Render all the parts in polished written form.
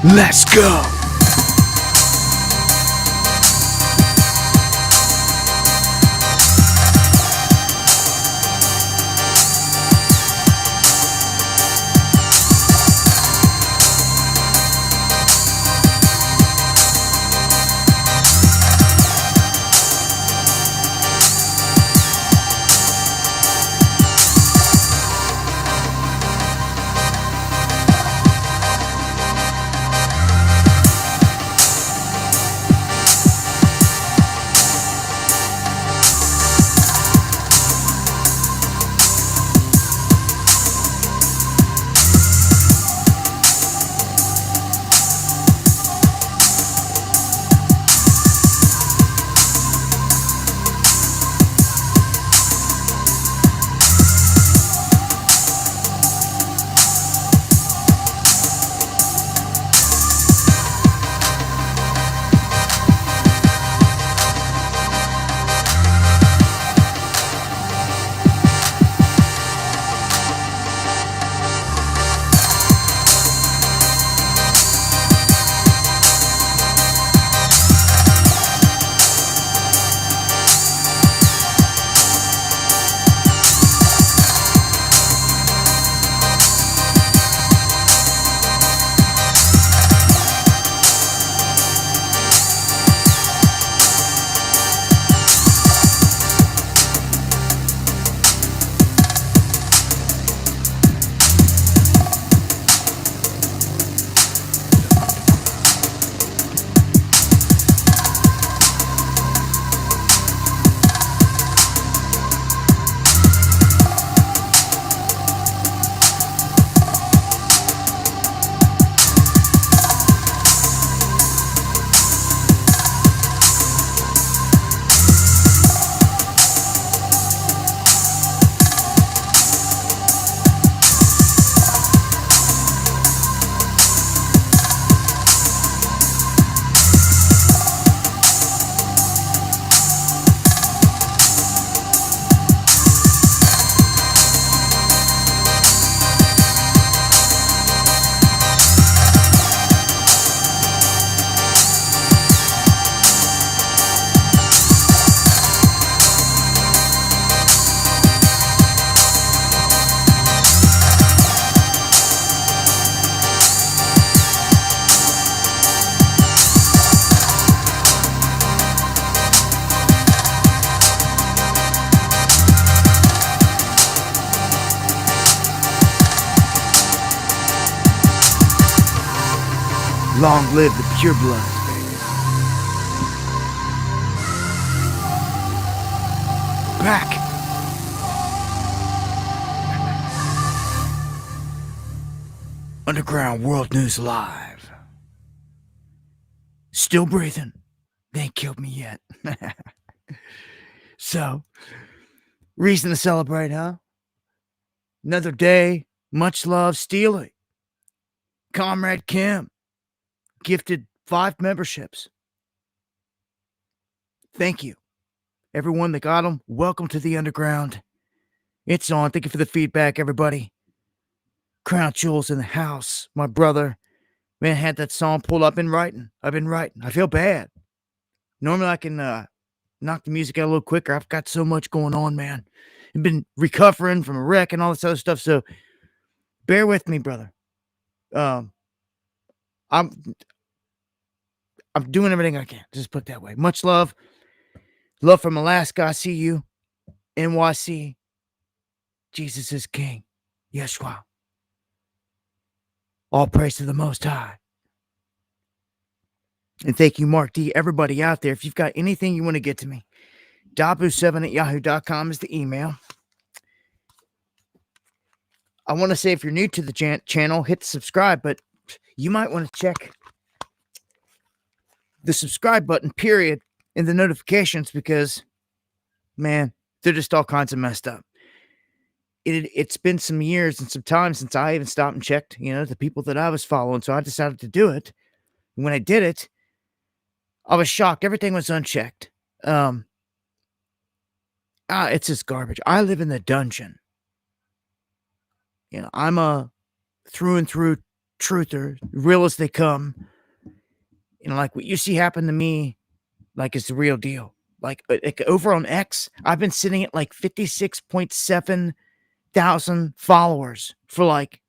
Let's go. Long live the pure blood, baby. Back. Underground World News Live. Still breathing. They ain't killed me yet. So, reason to celebrate, huh? Another day. Much love, Steely. Comrade Kim. Gifted 5 memberships. Thank you. Everyone that got them, welcome to the underground. It's on. Thank you for the feedback, everybody. Crown Jewels in the house. My brother, man, had that song pulled up in writing. I've been writing. I feel bad. Normally I can knock the music out a little quicker. I've got so much going on, man. I've been recovering from a wreck and all this other stuff, so bear with me, brother. I'm doing everything I can. Just put it that way. Much love. Love from Alaska. I see you. NYC. Jesus is King. Yeshua. All praise to the Most High. And thank you, Mark D. Everybody out there, if you've got anything you want to get to me, dabu7@yahoo.com is the email. I want to say if you're new to the channel, hit the subscribe, but you might want to check the subscribe button, period, in the notifications because, man, they're just all kinds of messed up. It's been some years and some time since I even stopped and checked, the people that I was following, so I decided to do it. When I did it, I was shocked. Everything was unchecked. It's just garbage. I live in the dungeon. I'm a through and through truther, real as they come. Like what you see happen to me, like it's the real deal. Like over on X, I've been sitting at like 56.7 thousand followers for like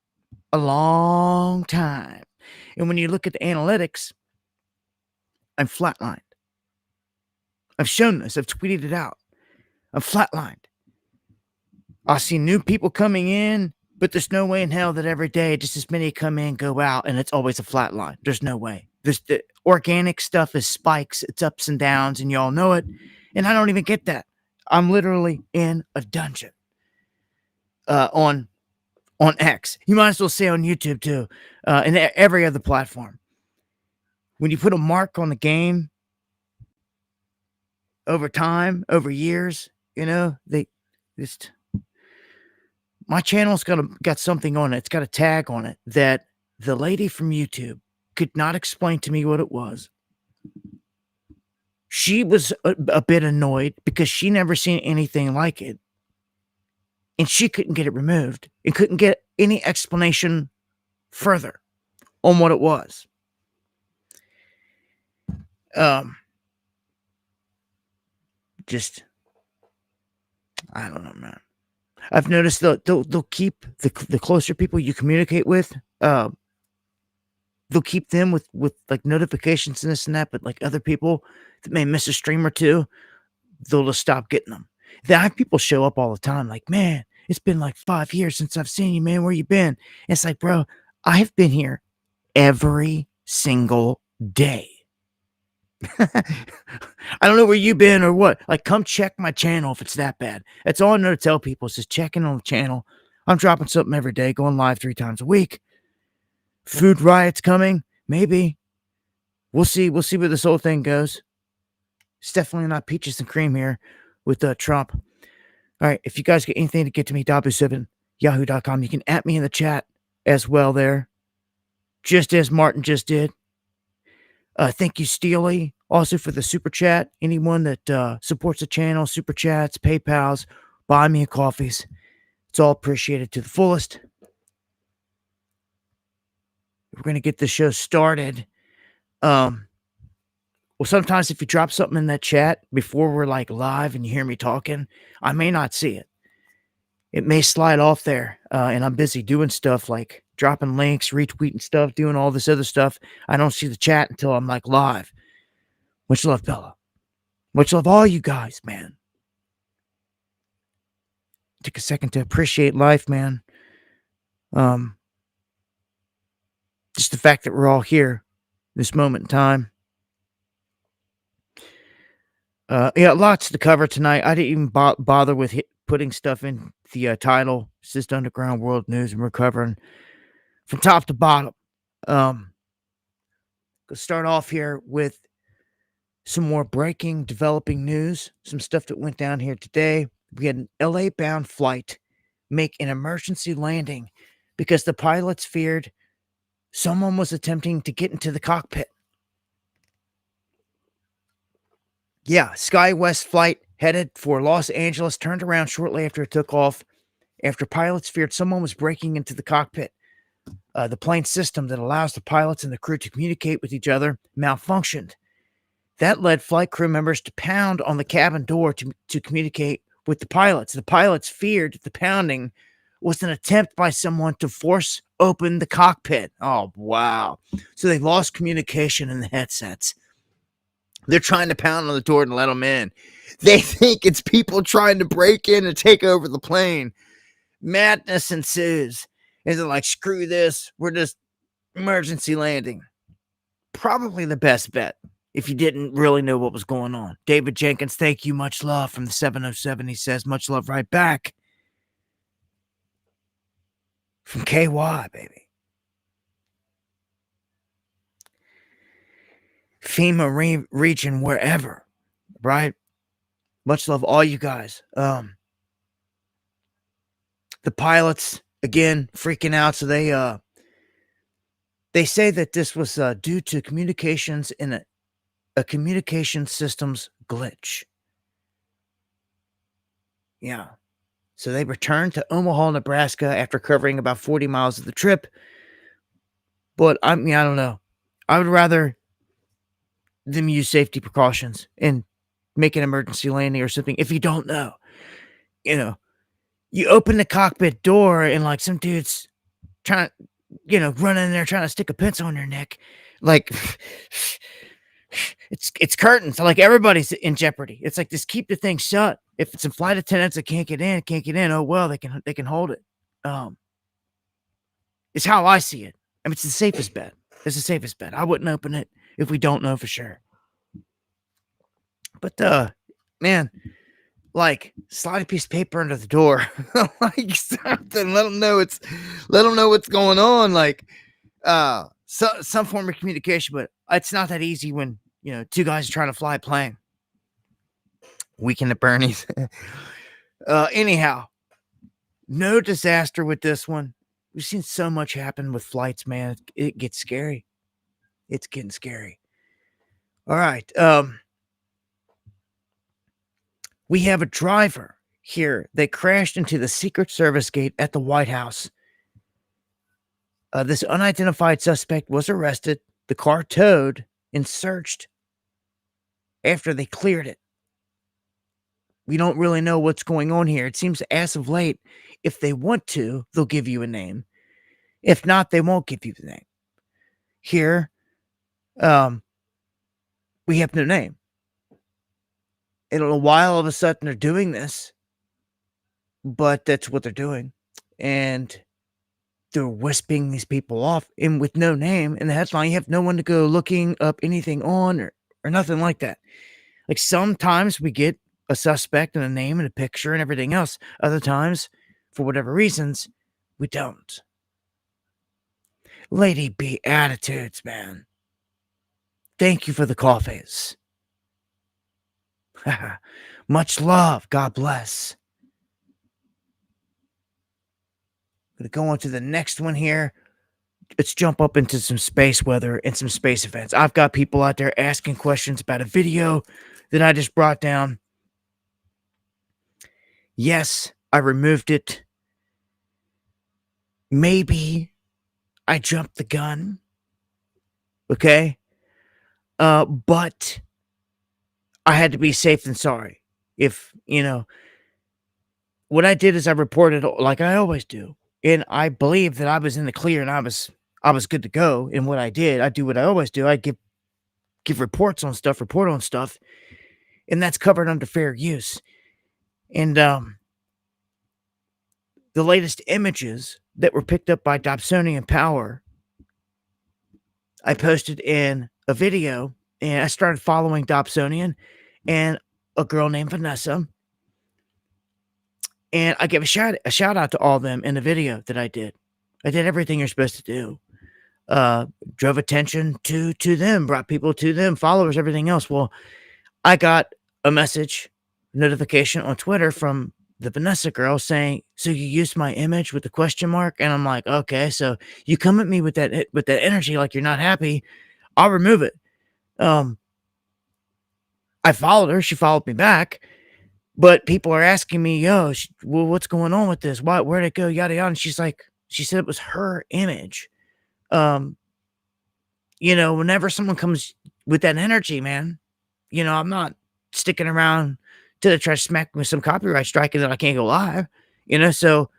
a long time. And when you look at the analytics, I'm flatlined. I've shown this, I've tweeted it out. I'm flatlined. I see new people coming in, but there's no way in hell that every day just as many come in, go out, and it's always a flat line. There's no way. The organic stuff is spikes, it's ups and downs, and y'all know it. And I don't even get that. I'm literally in a dungeon. On X. You might as well say on YouTube too, and every other platform. When you put a mark on the game over time, over years, they just my channel's got something on it. It's got a tag on it that the lady from YouTube could not explain to me what it was. She was a bit annoyed because she never seen anything like it. And she couldn't get it removed and couldn't get any explanation further on what it was. Just, I don't know, man. I've noticed they'll keep the closer people you communicate with, they'll keep them with like notifications and this and that, but like other people that may miss a stream or two, they'll just stop getting them. I have people show up all the time like, man, it's been like 5 years since I've seen you, man. Where you been? And it's like, bro, I have been here every single day. I don't know where you've been or what. Like, come check my channel if it's that bad. That's all I know to tell people is just check in on the channel. I'm dropping something every day, going live 3 times a week. Food riots coming, maybe. We'll see. We'll see where this whole thing goes. It's definitely not peaches and cream here with Trump. All right, if you guys get anything to get to me, Dabu7, yahoo.com. You can at me in the chat as well there, just as Martin just did. Thank you, Steely, also for the super chat. Anyone that supports the channel, super chats, PayPals, buy me a coffees. It's all appreciated to the fullest. We're going to get the show started. Well, sometimes if you drop something in that chat before we're like live and you hear me talking, I may not see it. It may slide off there, and I'm busy doing stuff like dropping links, retweeting stuff, doing all this other stuff. I don't see the chat until I'm like live. Much love, Bella. Much love, all you guys, man. Take a second to appreciate life, man. Just the fact that we're all here, this moment in time. Yeah, lots to cover tonight. I didn't even bother with putting stuff in the title. It's just Underground World News, and we're covering from top to bottom. Let's start off here with some more breaking, developing news. Some stuff that went down here today. We had an LA-bound flight make an emergency landing because the pilots feared someone was attempting to get into the cockpit. Yeah, SkyWest flight headed for Los Angeles turned around shortly after it took off after pilots feared someone was breaking into the cockpit. The plane system that allows the pilots and the crew to communicate with each other malfunctioned. That led flight crew members to pound on the cabin door to communicate with the pilots. The pilots feared the pounding was an attempt by someone to force open the cockpit. Oh, wow. So they lost communication in the headsets. They're trying to pound on the door and let them in. They think it's people trying to break in and take over the plane. Madness ensues. And they're like, screw this. We're just emergency landing. Probably the best bet if you didn't really know what was going on. David Jenkins, thank you. Much love from the 707. He says, much love right back. From KY, baby. FEMA region, wherever, right? Much love, all you guys. The pilots, again, freaking out. So they say that this was due to communications in a communication systems glitch. Yeah. So they returned to Omaha, Nebraska after covering about 40 miles of the trip. But I mean, I don't know. I would rather them use safety precautions and make an emergency landing or something. If you don't know, you know, you open the cockpit door and like some dude's trying, run in there trying to stick a pencil on your neck. Like it's curtains. Like everybody's in jeopardy. It's like just keep the thing shut. If it's some flight attendants that can't get in, oh well, they can hold it. Um, it's how I see it. I mean, it's the safest bet. It's the safest bet. I wouldn't open it if we don't know for sure. But man, like slide a piece of paper under the door, like something. Let them know what's going on. Like some form of communication. But it's not that easy when two guys are trying to fly a plane. Weekend at Bernie's. Anyhow, no disaster with this one. We've seen so much happen with flights, man. It gets scary. It's getting scary. All right. We have a driver here that crashed into the Secret Service gate at the White House. This unidentified suspect was arrested, the car towed, and searched after they cleared it. We don't really know what's going on here. It seems as of late, if they want to, they'll give you a name. If not, they won't give you the name. Here, we have no name. And in a while, all of a sudden, they're doing this, but that's what they're doing. And they're wisping these people off, and with no name in the headline, you have no one to go looking up anything on or nothing like that. Like sometimes we get a suspect and a name and a picture and everything else. Other times, for whatever reasons, we don't. Lady B attitudes, man. Thank you for the coffees. Much love. God bless. Gonna go on to the next one here. Let's jump up into some space weather and some space events. I've got people out there asking questions about a video that I just brought down. Yes, I removed it. Maybe I jumped the gun. Okay? But I had to be safe than sorry. If, what I did is I reported like I always do. And I believe that I was in the clear and I was good to go in what I did. I do what I always do. I give report on stuff, and that's covered under fair use. And the latest images that were picked up by Dobsonian Power, I posted in a video, and I started following Dobsonian and a girl named Vanessa. And I gave a shout out to all of them in the video that I did. I did everything you're supposed to do. Drove attention to them, brought people to them, followers, everything else. Well, I got a notification on Twitter from the Vanessa girl saying, "So you used my image with the question mark?" And I'm like, "Okay, so you come at me with that energy like you're not happy, I'll remove it." I followed her, she followed me back, but people are asking me, "Yo, well, what's going on with this? Where'd it go? Yada yada." And she said it was her image. Whenever someone comes with that energy, man, I'm not sticking around till they try to smack me with some copyright strike and then I can't go live, so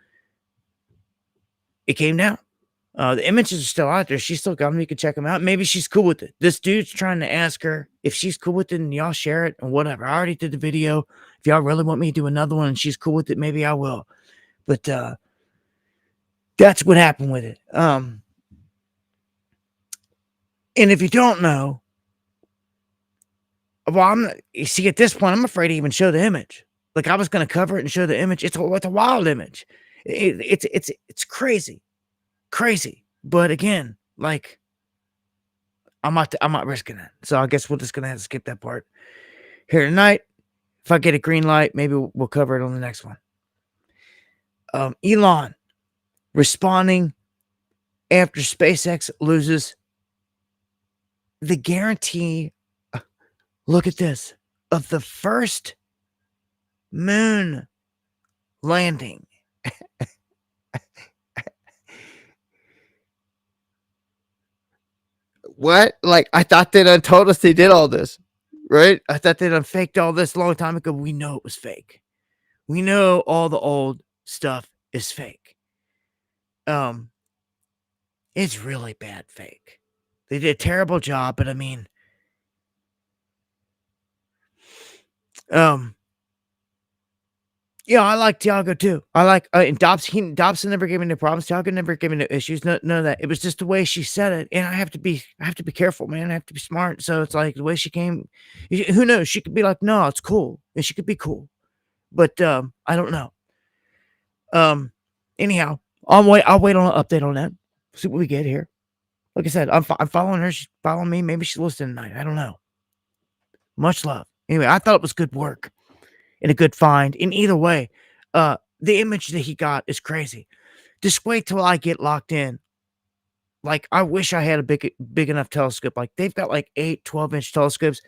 it came down. The images are still out there. She's still got them. You can check them out. Maybe she's cool with it. This dude's trying to ask her if she's cool with it and y'all share it or whatever. I already did the video. If y'all really want me to do another one and she's cool with it, maybe I will. But that's what happened with it. And if you don't know, well, you see, at this point, I'm afraid to even show the image. Like I was going to cover it and show the image. It's a wild image. It's crazy. But again, like I'm not risking it. So I guess we're just gonna have to skip that part here tonight. If I get a green light, maybe we'll cover it on the next one. Elon responding after SpaceX loses the guarantee. Look at this, of the first moon landing. What? Like, I thought they done told us they did all this, right? I thought they done faked all this a long time ago. We know it was fake. We know all the old stuff is fake. Um, it's really bad fake. They did a terrible job, but I mean, um, yeah, I like Tiago too. I like and Dobson never gave me no problems. Tiago never gave me no issues. None of that. It was just the way she said it, and I have to be careful, man. I have to be smart. So it's like the way she came. Who knows? She could be like, no, it's cool, and she could be cool, but I don't know. Um, anyhow, I'll wait on an update on that. See what we get here. Like I said, I'm following her. She's following me. Maybe she's listening tonight. I don't know. Much love. Anyway, I thought it was good work and a good find. In either way, the image that he got is crazy. Just wait till I get locked in. Like, I wish I had a big enough telescope. Like, they've got like 8, 12-inch telescopes.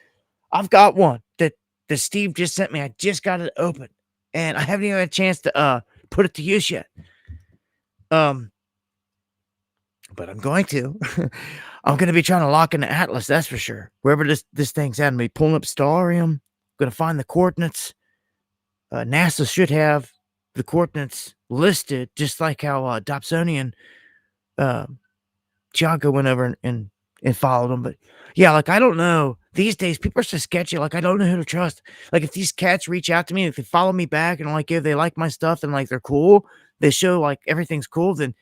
I've got one that Steve just sent me. I just got it open, and I haven't even had a chance to put it to use yet. Um, but I'm going to. I'm gonna be trying to lock in the Atlas, that's for sure. Wherever this thing's at, I'm gonna be pulling up Stellarium. Gonna find the coordinates. NASA should have the coordinates listed, just like how Dobsonian Tiago went over and followed them. But yeah, like, I don't know. These days, people are so sketchy. Like, I don't know who to trust. Like, if these cats reach out to me, if they follow me back, and like if they like my stuff and like they're cool, they show like everything's cool, then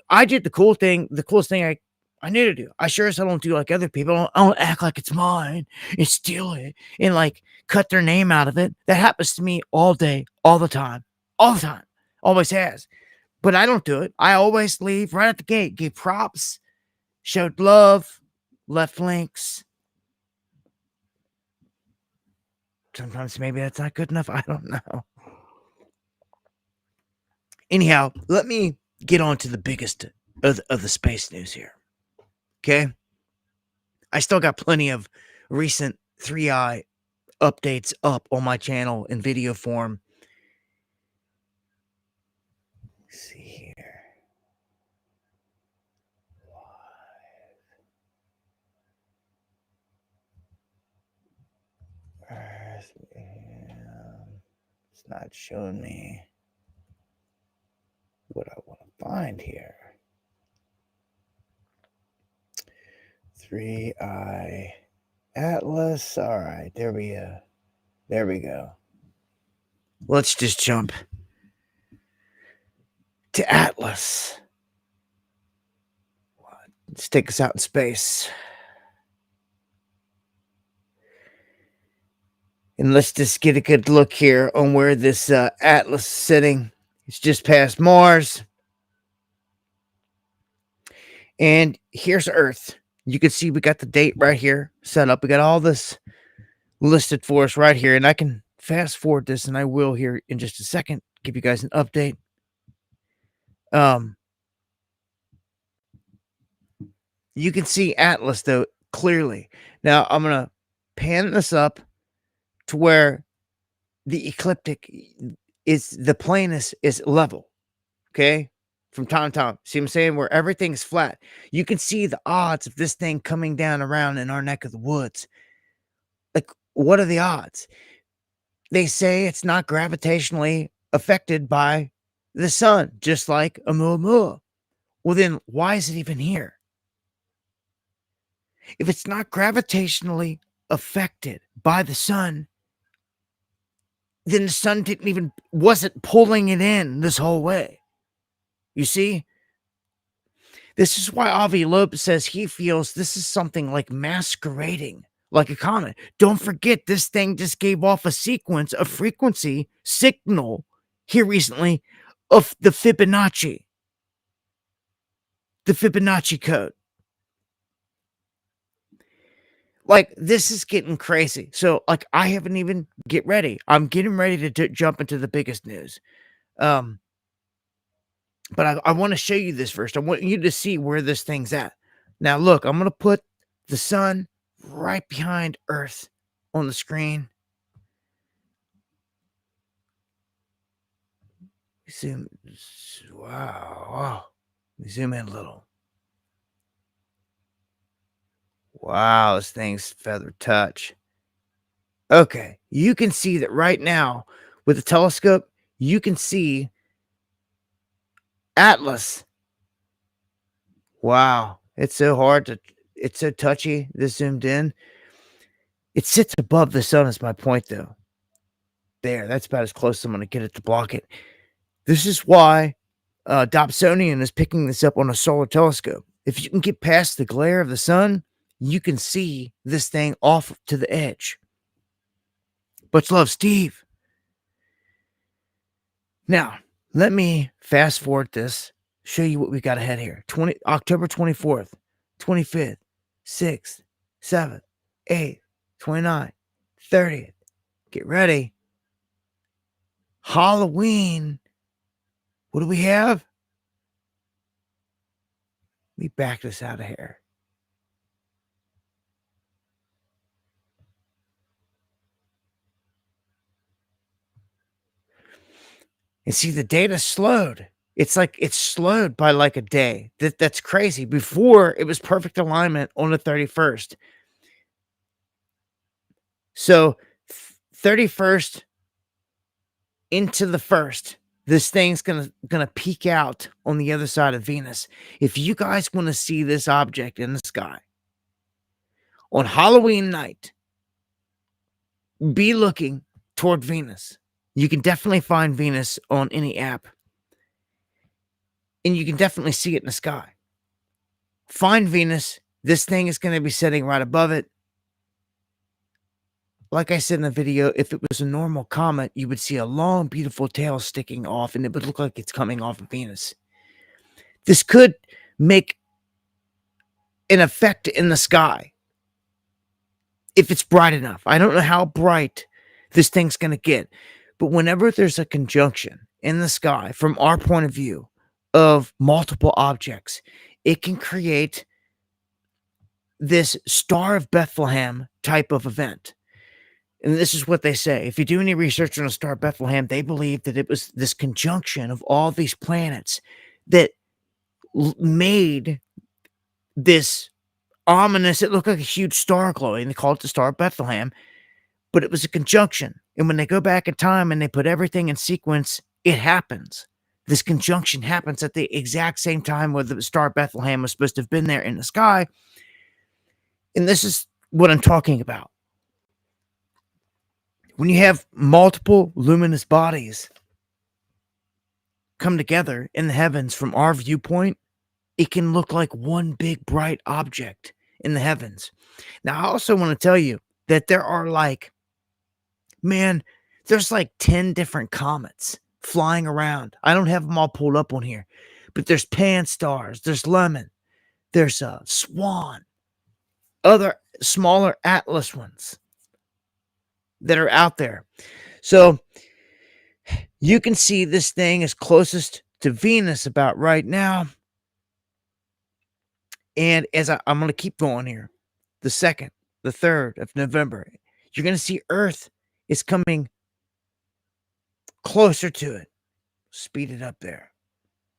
I did the coolest thing I knew to do. I sure as hell don't do like other people. I don't act like it's mine and steal it and like cut their name out of it. That happens to me all day, all the time, always has. But I don't do it. I always leave right at the gate, gave props, showed love, left links. Sometimes maybe that's not good enough. I don't know. Anyhow, let me get on to the biggest of the space news here. Okay. I still got plenty of recent 3i updates up on my channel in video form. Let's see here. It's not showing me what I want to find here. 3i Atlas. All right, there we go. There we go. Let's just jump to Atlas. Let's take us out in space. And let's just get a good look here on where this Atlas is sitting. It's just past Mars. And here's Earth. You can see we got the date right here set up. We got all this listed for us right here. And I can fast forward this, and I will here in just a second give you guys an update. You can see Atlas, though, clearly. Now, I'm going to pan this up to where the ecliptic is, the plane is level. Okay? From time to time. See what I'm saying? Where everything's flat. You can see the odds of this thing coming down around in our neck of the woods. Like, what are the odds? They say it's not gravitationally affected by the sun, just like Oumuamua. Well, then why is it even here? If it's not gravitationally affected by the sun, then the sun wasn't pulling it in this whole way. You see? This is why Avi Loeb says he feels this is something like masquerading like a comet. Don't forget, this thing just gave off a sequence of frequency signal here recently of the Fibonacci code. Like, this is getting crazy. So, like, I haven't even get ready. I'm getting ready to jump into the biggest news. But I want to show you this first. I want you to see where this thing's at. Now, look, I'm going to put the sun right behind Earth on the screen. Zoom. Wow. Zoom in a little. Wow, this thing's feather touch. Okay, you can see that right now with the telescope, you can see Atlas. Wow, it's so touchy, this zoomed in. It sits above the sun is my point, though. There, that's about as close as I'm gonna get it to block it. This is why, Dobsonian is picking this up on a solar telescope. If you can get past the glare of the sun, you can see this thing off to the edge. Much love, Steve. Now, let me fast forward this, show you what we got ahead here. October 24th, 25th, 6th, 7th, 8th, 29th, 30th. Get ready. Halloween. What do we have? Let me back this out of here. And see, the data slowed. It's like it's slowed by like a day. That's crazy. Before it was perfect alignment on the 31st. So 31st into the 1st, this thing's gonna peek out on the other side of Venus. If you guys want to see this object in the sky on Halloween night, be looking toward Venus. You can definitely find Venus on any app. And you can definitely see it in the sky. Find Venus. This thing is going to be sitting right above it. Like I said in the video, if it was a normal comet, you would see a long, beautiful tail sticking off, and it would look like it's coming off of Venus. This could make an effect in the sky if it's bright enough. I don't know how bright this thing's going to get, but whenever there's a conjunction in the sky, from our point of view, of multiple objects, it can create this Star of Bethlehem type of event. And this is what they say. If you do any research on a Star of Bethlehem, they believe that it was this conjunction of all these planets that made this ominous, it looked like a huge star glowing. They called it the Star of Bethlehem, but it was a conjunction. And when they go back in time and they put everything in sequence, it happens. This conjunction happens at the exact same time where the Star of Bethlehem was supposed to have been there in the sky. And this is what I'm talking about. When you have multiple luminous bodies come together in the heavens from our viewpoint, it can look like one big bright object in the heavens. Now, I also want to tell you that there are there's like 10 different comets flying around. I don't have them all pulled up on here, but there's Pan-STARRS, there's Lemon, there's a Swan, other smaller Atlas ones that are out there. So you can see this thing is closest to Venus about right now. And as I'm going to keep going here, the 2nd, the 3rd of November, you're going to see Earth is coming closer to it. Speed it up there.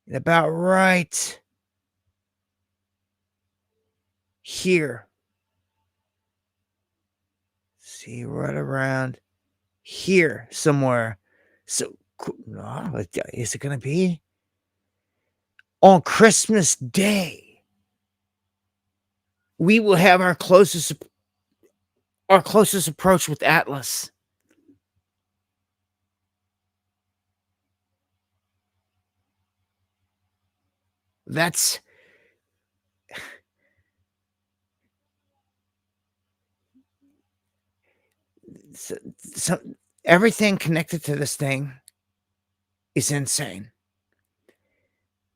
And about right here. See, right around here somewhere. So, is it going to be on Christmas Day? We will have our closest approach with Atlas. That's so everything connected to this thing is insane.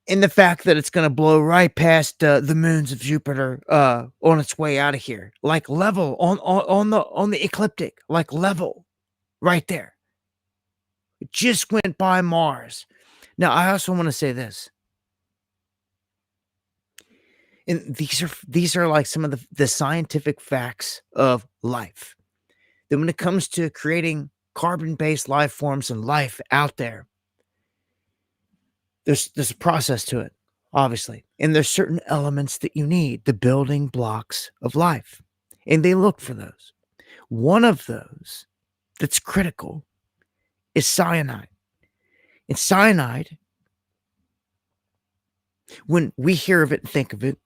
In the fact that it's going to blow right past the moons of Jupiter on its way out of here, like level on the ecliptic, like level right there. It just went by Mars. Now, I also want to say this. And these are like some of the scientific facts of life. That when it comes to creating carbon-based life forms and life out there, there's a process to it. obviously. And there's certain elements that you need, the building blocks of life. And they look for those. One of those that's critical is cyanide. And cyanide, when we hear of it and think of it,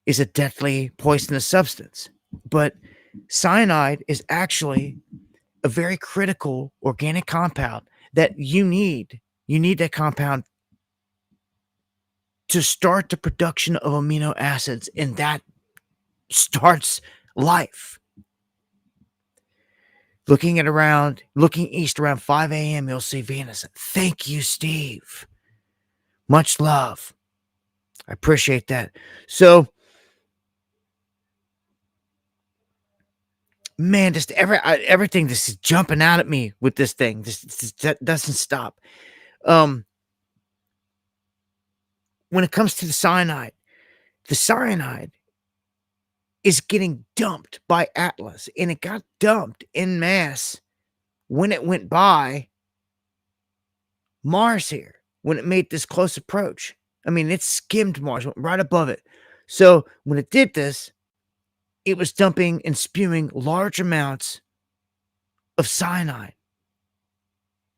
is a deadly poisonous substance. But cyanide is actually a very critical organic compound that you need. You need that compound to start the production of amino acids, and that starts life. Looking east around 5 a.m., you'll see Venus. Thank you, Steve. Much love. I appreciate that. So, man, just everything just is jumping out at me with this thing. That doesn't stop. When it comes to the cyanide is getting dumped by Atlas, and it got dumped en masse when it went by Mars here, when it made this close approach. I mean, it skimmed Mars, went right above it. So when it did this, it was dumping and spewing large amounts of cyanide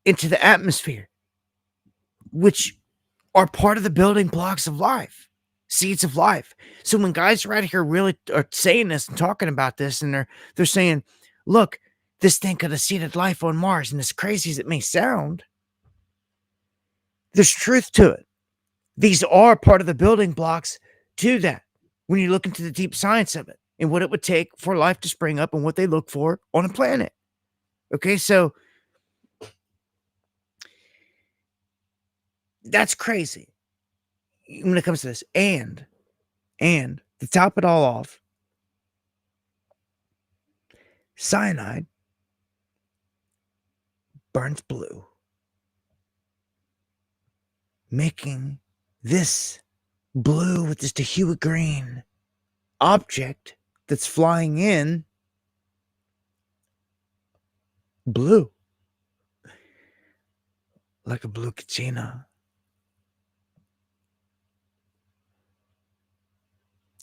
into the atmosphere, which are part of the building blocks of life, seeds of life. So when guys right here really are saying this and talking about this, and they're saying, look, this thing could have seeded life on Mars, and as crazy as it may sound, there's truth to it. These are part of the building blocks to that when you look into the deep science of it and what it would take for life to spring up and what they look for on a planet. Okay, so that's crazy when it comes to this. And to top it all off, cyanide burns blue, making this blue with just a hue of green object that's flying in blue, like a blue kachina.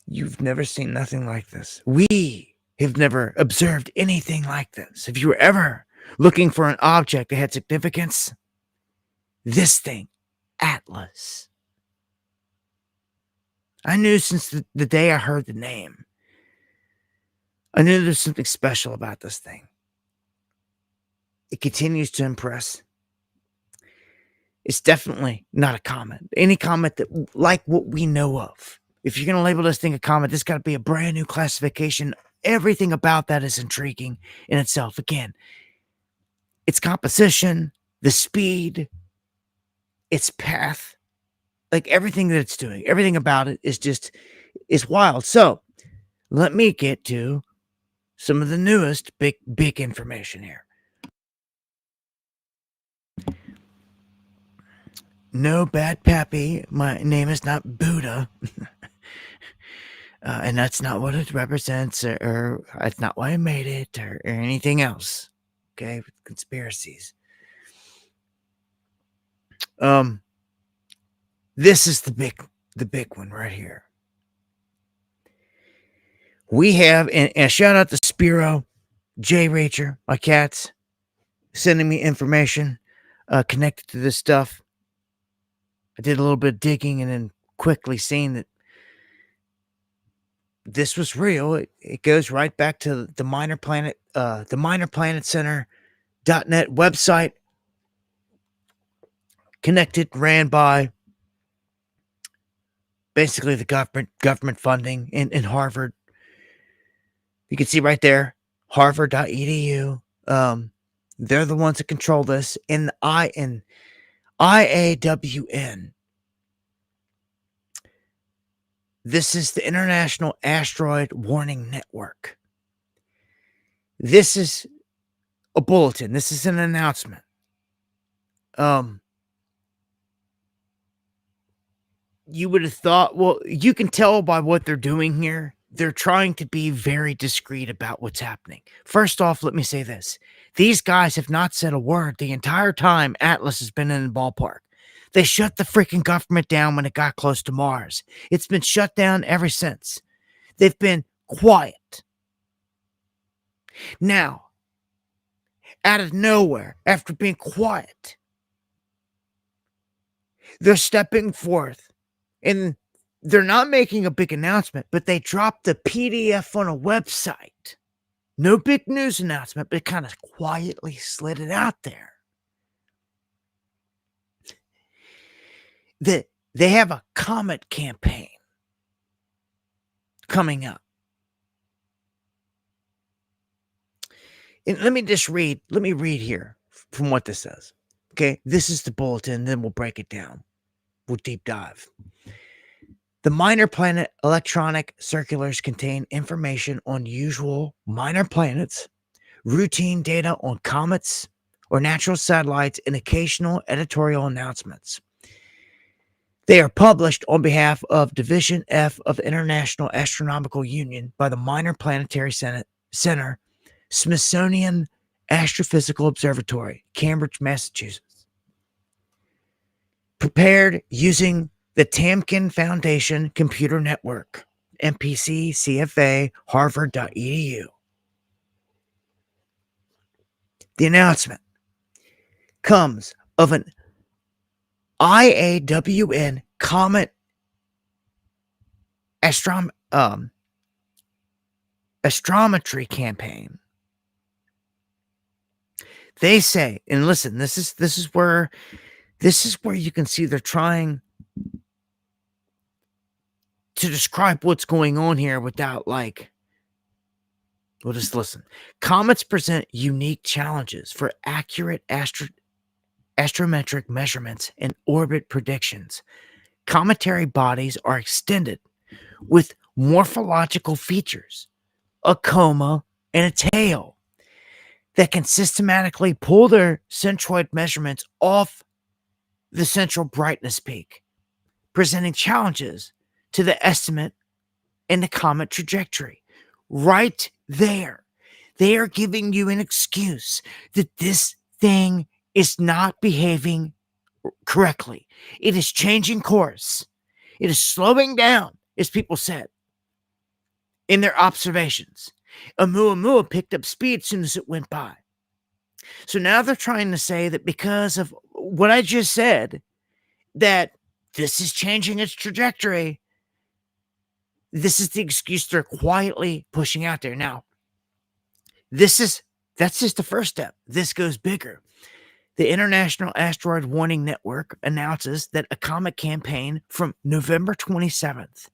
You've never seen nothing like this. We have never observed anything like this. If you were ever looking for an object that had significance, this thing, Atlas. I knew since the day I heard the name, I knew there's something special about this thing. It continues to impress. It's definitely not a comet. Any comet that, like what we know of. If you're going to label this thing a comet, this got to be a brand new classification. Everything about that is intriguing in itself. Again, its composition, the speed, its path, like everything that it's doing, everything about it is wild. So let me get to some of the newest big information here. No, bad pappy. My name is not Buddha. And that's not what it represents, or that's not why I made it, or anything else. Okay, conspiracies. This is the big one right here. We have, and shout out to Spiro, J Racher, my cats, sending me information connected to this stuff. I did a little bit of digging and then quickly seeing that this was real. It goes right back to the Minor Planet, the minorplanetcenter.net website, connected, ran by basically the government funding in Harvard. You can see right there, harvard.edu. They're the ones that control this. In IAWN. This is the International Asteroid Warning Network. This is a bulletin. This is an announcement. You would have thought, well, you can tell by what they're doing here. They're trying to be very discreet about what's happening. First off, let me say this. These guys have not said a word the entire time Atlas has been in the ballpark. They shut the freaking government down when it got close to Mars. It's been shut down ever since. They've been quiet. Now, out of nowhere, after being quiet, they're stepping forth and they're not making a big announcement, but they dropped the PDF on a website. No big news announcement, but kind of quietly slid it out there. That they have a comet campaign coming up. And let me read here from what this says. Okay, this is the bulletin, then we'll break it down. We'll deep dive. The minor planet electronic circulars contain information on usual minor planets, routine data on comets or natural satellites, and occasional editorial announcements. They are published on behalf of Division F of the International Astronomical Union by the Minor Planetary Center, Smithsonian Astrophysical Observatory, Cambridge, Massachusetts. Prepared using the Tamkin Foundation Computer Network, MPC CFA, harvard.edu. The announcement comes of an IAWN comet astrometry campaign. They say, and listen, this is where you can see they're trying to describe what's going on here without well, just listen. Comets present unique challenges for accurate astrometric measurements and orbit predictions. Cometary bodies are extended with morphological features, a coma, and a tail that can systematically pull their centroid measurements off the central brightness peak, presenting challenges to the estimate and the comet trajectory. Right there, they are giving you an excuse that this thing is not behaving correctly. It is changing course. It is slowing down, as people said in their observations. Oumuamua picked up speed as soon as it went by. So now they're trying to say that because of what I just said, that this is changing its trajectory. This is the excuse they're quietly pushing out there. Now, that's just the first step. This goes bigger. The International Asteroid Warning Network announces that a comet campaign from November 27th,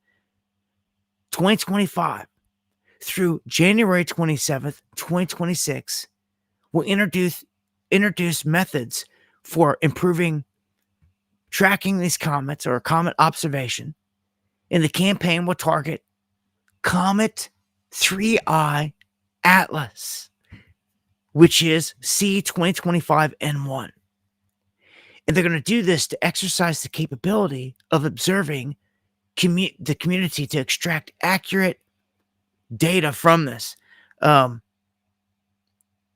2025 through January 27th, 2026 will introduce methods for improving tracking these comets or comet observation. And the campaign will target Comet 3I Atlas, which is C2025N1. And they're going to do this to exercise the capability of observing the community to extract accurate data from this. They're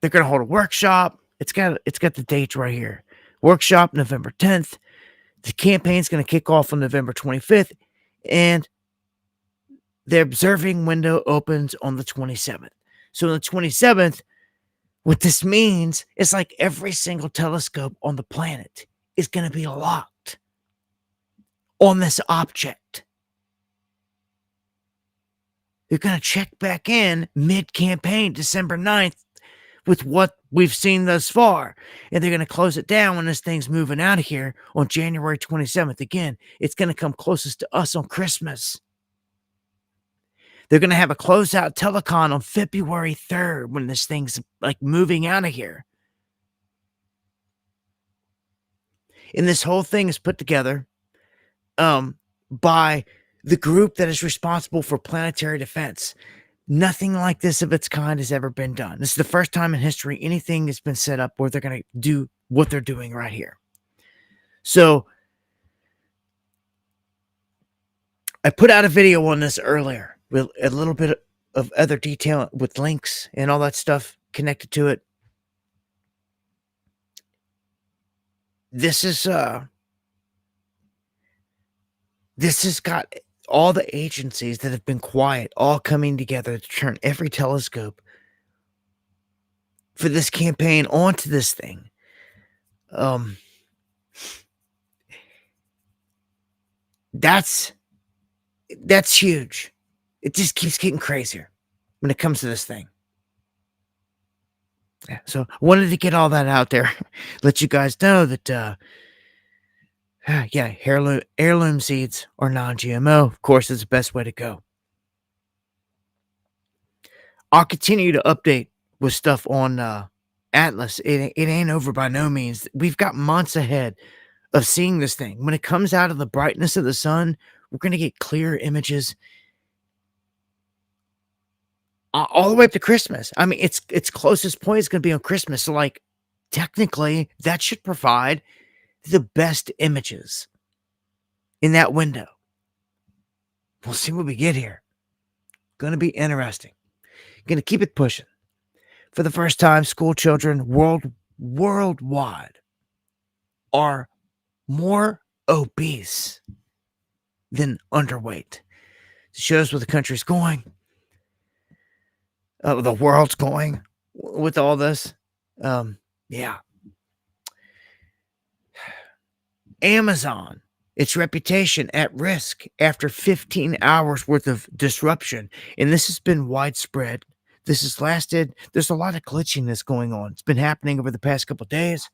going to hold a workshop. It's got the dates right here. Workshop November 10th. The campaign's going to kick off on November 25th, and the observing window opens on the 27th. So on the 27th, what this means is like every single telescope on the planet is going to be locked on this object. They're going to check back in mid-campaign, December 9th, with what we've seen thus far. And they're going to close it down when this thing's moving out of here on January 27th. Again, it's going to come closest to us on Christmas. They're going to have a closeout telecon on February 3rd when this thing's like moving out of here. And this whole thing is put together by the group that is responsible for planetary defense. Nothing like this of its kind has ever been done. This is the first time in history anything has been set up where they're going to do what they're doing right here. So I put out a video on this earlier with a little bit of other detail with links and all that stuff connected to it. This is This has got all the agencies that have been quiet all coming together to turn every telescope for this campaign onto this thing. Um, that's that's huge. It just keeps getting crazier when it comes to this thing. Yeah, so wanted to get all that out there, let you guys know that yeah, heirloom seeds are non-GMO. Of course, it's the best way to go. I'll continue to update with stuff on Atlas. It ain't over by no means. We've got months ahead of seeing this thing. When it comes out of the brightness of the sun, we're gonna get clear images all the way up to Christmas. I mean, its closest point is gonna be on Christmas. So, like, technically, that should provide the best images in that window. We'll see what we get here. Gonna be interesting. Gonna keep it pushing. For the first time, school children worldwide are more obese than underweight. It shows where the country's going, the world's going with all this. Yeah. Amazon, its reputation at risk after 15 hours worth of disruption. And this has been widespread. This has lasted. There's a lot of glitchiness going on. It's been happening over the past couple of days.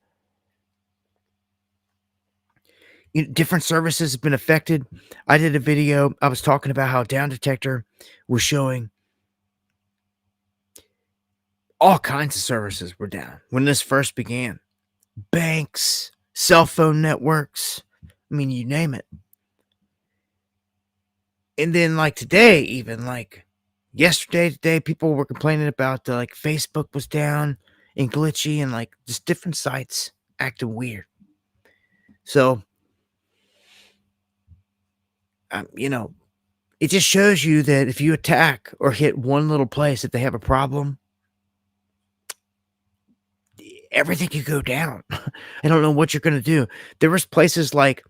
Different services have been affected. I did a video. I was talking about how Down Detector was showing all kinds of services were down when this first began. Banks, cell phone networks, I mean, you name it. And then, like today, even like today, people were complaining about like Facebook was down and glitchy and like just different sites acting weird. So, it just shows you that if you attack or hit one little place that they have a problem, everything could go down. I don't know what you're going to do. There was places like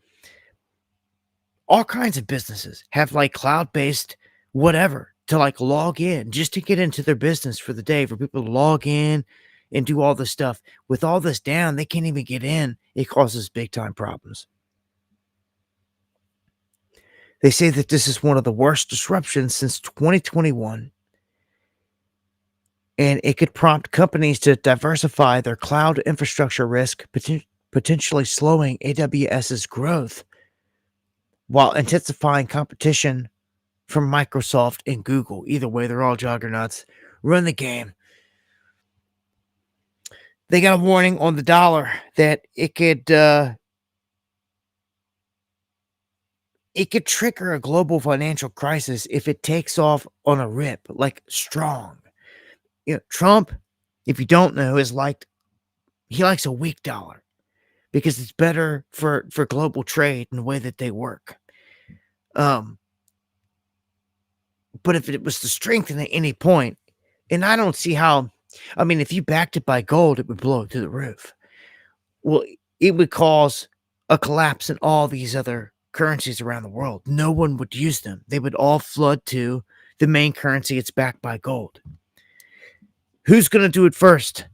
all kinds of businesses have like cloud-based whatever to like log in just to get into their business for the day, for people to log in and do all this stuff. With all this down, they can't even get in. It causes big time problems. They say that this is one of the worst disruptions since 2021, and it could prompt companies to diversify their cloud infrastructure risk, potentially slowing AWS's growth while intensifying competition from Microsoft and Google. Either way, they're all juggernauts. Run the game. They got a warning on the dollar that it could trigger a global financial crisis if it takes off on a rip, like strong. Trump, if you don't know, he likes a weak dollar because it's better for global trade and the way that they work. But if it was to strengthen at any point, and I don't see how, I mean, if you backed it by gold, it would blow it to the roof. Well, it would cause a collapse in all these other currencies around the world. No one would use them. They would all flood to the main currency. It's backed by gold. Who's going to do it first?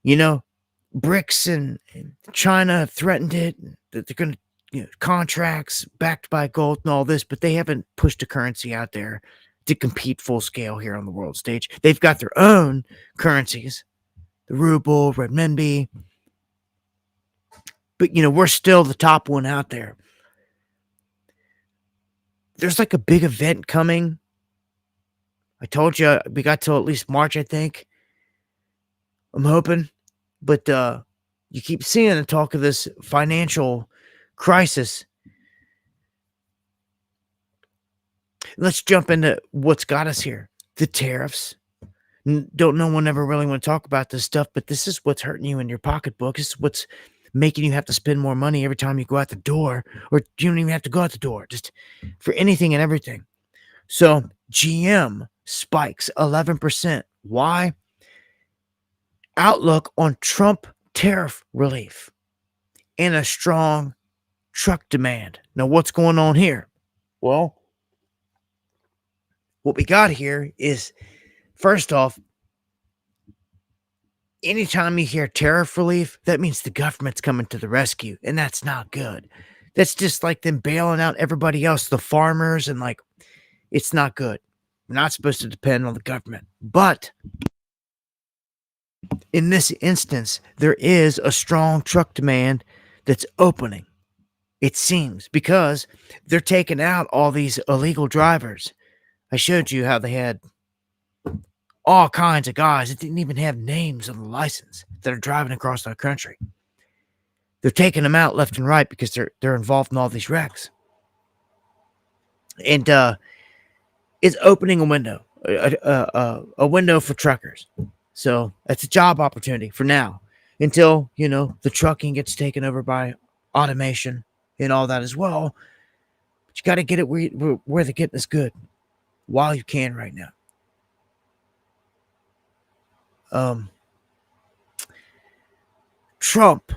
BRICS and China have threatened it. That they're going to, contracts backed by gold and all this, but they haven't pushed a currency out there to compete full scale here on the world stage. They've got their own currencies, the ruble, renminbi, but we're still the top one out there. There's like a big event coming. I told you we got till at least March, I think. I'm hoping, but you keep seeing the talk of this financial crisis. Let's jump into what's got us here. The tariffs. No one ever really want to talk about this stuff, but this is what's hurting you in your pocketbook. This is what's making you have to spend more money every time you go out the door, or you don't even have to go out the door, just for anything and everything. So GM spikes 11%. Why? Outlook on Trump tariff relief and a strong truck demand. Now, what's going on here? Well, what we got here is, first off, anytime you hear tariff relief, that means the government's coming to the rescue, and that's not good. That's just like them bailing out everybody else, the farmers, and like, it's not good. We're not supposed to depend on the government. But in this instance, there is a strong truck demand that's opening, it seems, because they're taking out all these illegal drivers. I showed you how they had all kinds of guys that didn't even have names on the license that are driving across our country. They're taking them out left and right because they're involved in all these wrecks. And it's opening a window, a window for truckers. So that's a job opportunity for now, until the trucking gets taken over by automation and all that as well. But you got to get it where they're getting this good while you can right now. Trump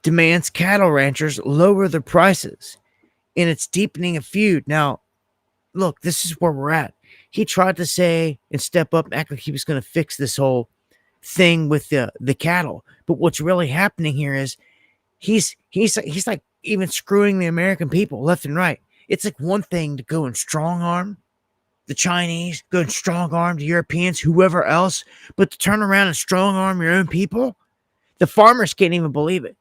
demands cattle ranchers lower their prices, and it's deepening a feud. Now, look, this is where we're at. He tried to say and step up and act like he was going to fix this whole thing with the cattle. But what's really happening here is he's like even screwing the American people left and right. It's like one thing to go and strong arm the Chinese, go and strong arm the Europeans, whoever else, but to turn around and strong arm your own people, the farmers can't even believe it.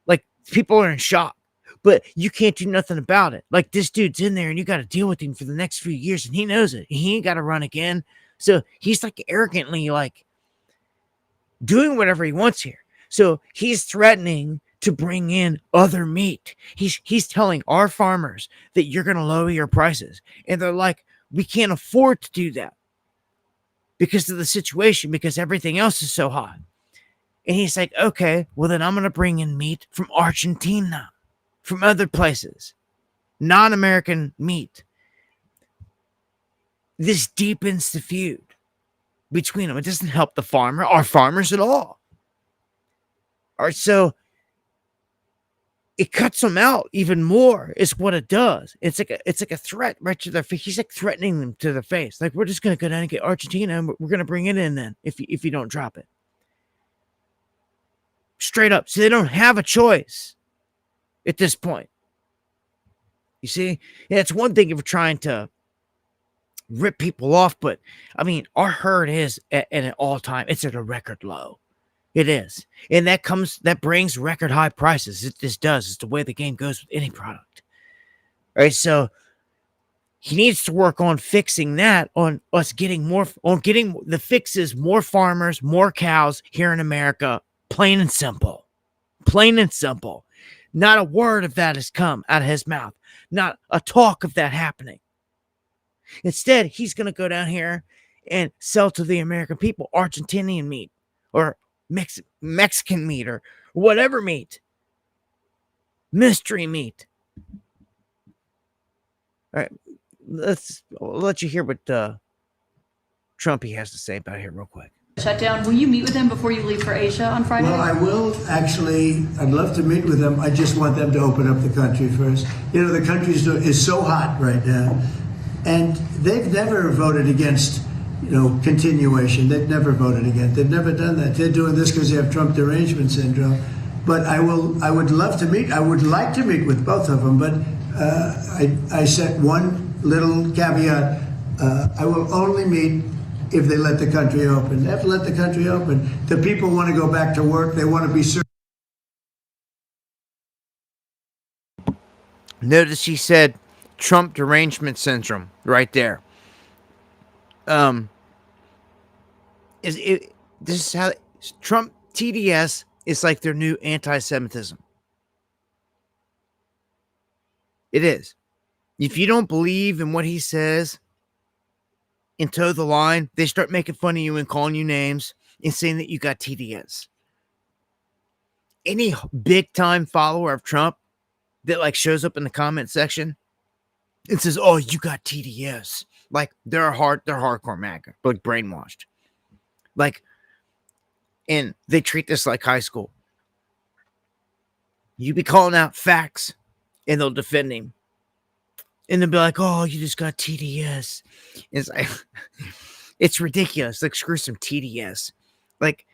Like, people are in shock, but you can't do nothing about it. Like, this dude's in there and you got to deal with him for the next few years, and he knows it. He ain't got to run again. So he's like arrogantly like doing whatever he wants here. So he's threatening to bring in other meat. He's telling our farmers that you're going to lower your prices. And they're like, we can't afford to do that because of the situation, because everything else is so hot. And he's like, okay, well then I'm going to bring in meat from Argentina, from other places, non-American meat. This deepens the feud between them. It doesn't help our farmers at all. All right, so it cuts them out even more is what it does. It's like a threat right to their face. He's like threatening them to their face. Like, we're just going to go down and get Argentina, and we're going to bring it in then if you don't drop it. Straight up. So they don't have a choice at this point. You see? Yeah, it's one thing if we're trying to rip people off, but I mean, our herd is at an all-time, it's at a record low. It is. And that brings record high prices. This does. It's the way the game goes with any product. All right. So he needs to work on fixing that, on us getting the fixes, more farmers, more cows here in America. Plain and simple. Plain and simple. Not a word of that has come out of his mouth. Not a talk of that happening. Instead, he's going to go down here and sell to the American people Argentinian meat or Mexican meat or whatever meat. Mystery meat. All right. I'll let you hear what Trumpy has to say about it here real quick. Shutdown. Will you meet with him before you leave for Asia on Friday? Well, I will actually. I'd love to meet with them. I just want them to open up the country first. The country is so hot right now, and they've never voted against, continuation. They've never voted against. They've never done that. They're doing this because they have Trump derangement syndrome. But I would love to meet. I would like to meet with both of them. But I set one little caveat. I will only meet if they let the country open. They have to let the country open. The people want to go back to work. They want to be served. Notice he said Trump derangement syndrome right there. This is how Trump TDS is like their new anti-Semitism. It is. If you don't believe in what he says and toe the line, they start making fun of you and calling you names and saying that you got TDS. Any big time follower of Trump that shows up in the comment section and says, "Oh, you got TDS," they're hardcore MAGA, brainwashed, and they treat this like high school. You be calling out facts and they'll defend him. And they'll be like, oh, you just got TDS. It's like, it's ridiculous. Like, screw some TDS. Like,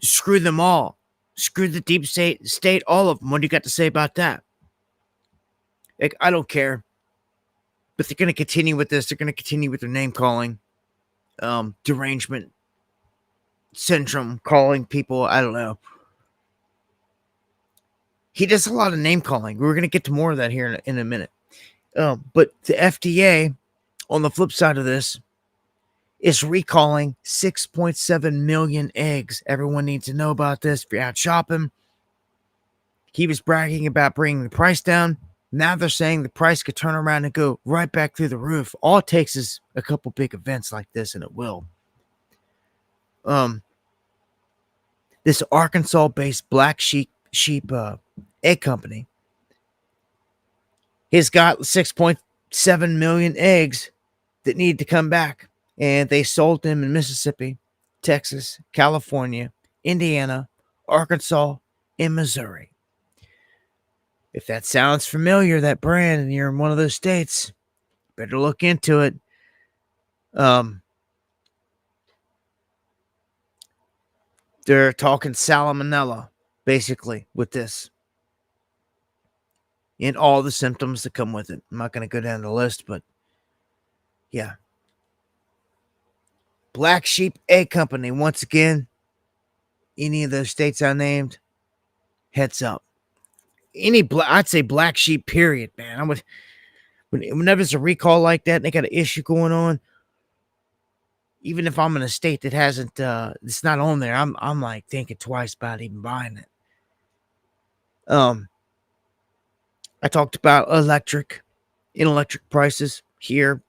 screw them all. Screw the deep state, all of them. What do you got to say about that? Like, I don't care. But they're going to continue with this. They're going to continue with their name calling, derangement syndrome, calling people. I don't know. He does a lot of name calling. We're going to get to more of that here in a minute. But the FDA, on the flip side of this, is recalling 6.7 million eggs. Everyone needs to know about this. If you're out shopping, he was bragging about bringing the price down. Now they're saying the price could turn around and go right back through the roof. All it takes is a couple big events like this, and it will. This Arkansas-based Black Sheep egg company has got 6.7 million eggs that need to come back, and they sold them in Mississippi, Texas, California, Indiana, Arkansas, and Missouri. If that sounds familiar, that brand, and you're in one of those states, better look into it. They're talking salmonella, basically, with this. And all the symptoms that come with it. I'm not going to go down the list, but yeah. Black Sheep Egg Company, once again, any of those states I named, heads up. I'd say Black Sheep, period, man. Whenever there's a recall like that and they got an issue going on, even if I'm in a state that hasn't, it's not on there, I'm like thinking twice about even buying it. I talked about electric prices here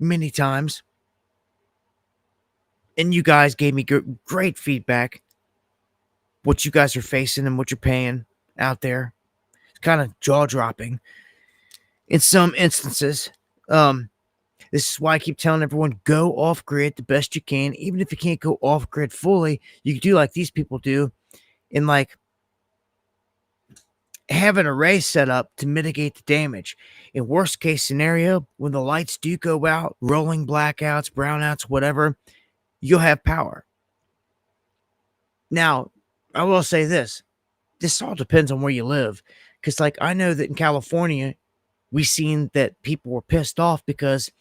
many times, and you guys gave me great feedback. What you guys are facing and what you're paying out there. It's kind of jaw-dropping in some instances. This is why I keep telling everyone, go off-grid the best you can. Even if you can't go off-grid fully, you can do like these people do, and like have an array set up to mitigate the damage. In worst case scenario, when the lights do go out, rolling blackouts, brownouts, whatever, you'll have power. Now, I will say this all depends on where you live. Because, like, I know that in California, we seen that people were pissed off because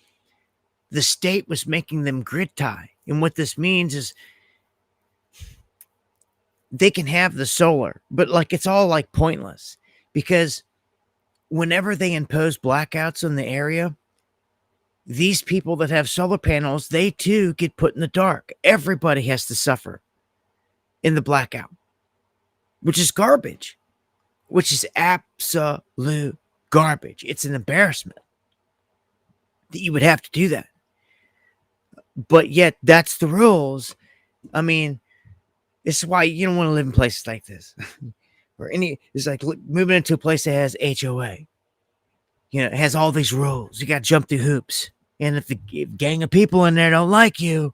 the state was making them grid tie. And what this means is they can have the solar, but, like, it's all, like, pointless. Because whenever they impose blackouts in the area, these people that have solar panels, they, too, get put in the dark. Everybody has to suffer in the blackout, which is garbage, which is absolute garbage. It's an embarrassment that you would have to do that. But yet, that's the rules. I mean, this is why you don't want to live in places like this. It's like moving into a place that has HOA. You know, it has all these rules. You got to jump through hoops. And if the gang of people in there don't like you,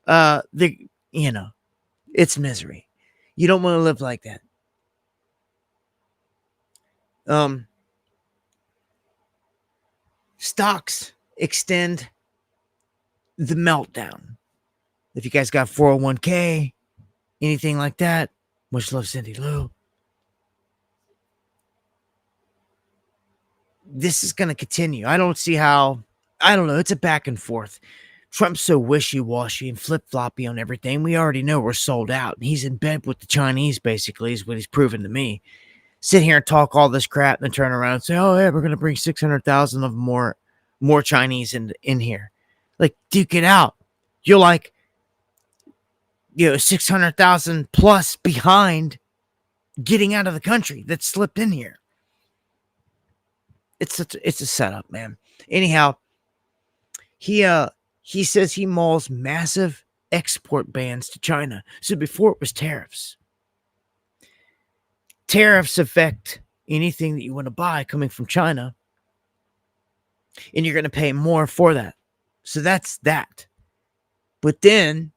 it's misery. You don't want to live like that. Stocks extend the meltdown. If you guys got 401k, anything like that, much love, Cindy Lou. This is going to continue. I don't see how. I don't know. It's a back and forth. Trump's so wishy-washy and flip-floppy on everything. We already know we're sold out. He's in bed with the Chinese, basically, is what he's proven to me. Sit here and talk all this crap and then turn around and say, oh, yeah, we're going to bring 600,000 of more Chinese in here. Like, duke it out. You're like, 600,000 plus behind getting out of the country that slipped in here. It's a setup, man. Anyhow, he says he mauls massive export bans to China. So before it was tariffs. Tariffs affect anything that you want to buy coming from China. And you're going to pay more for that. So that's that. But then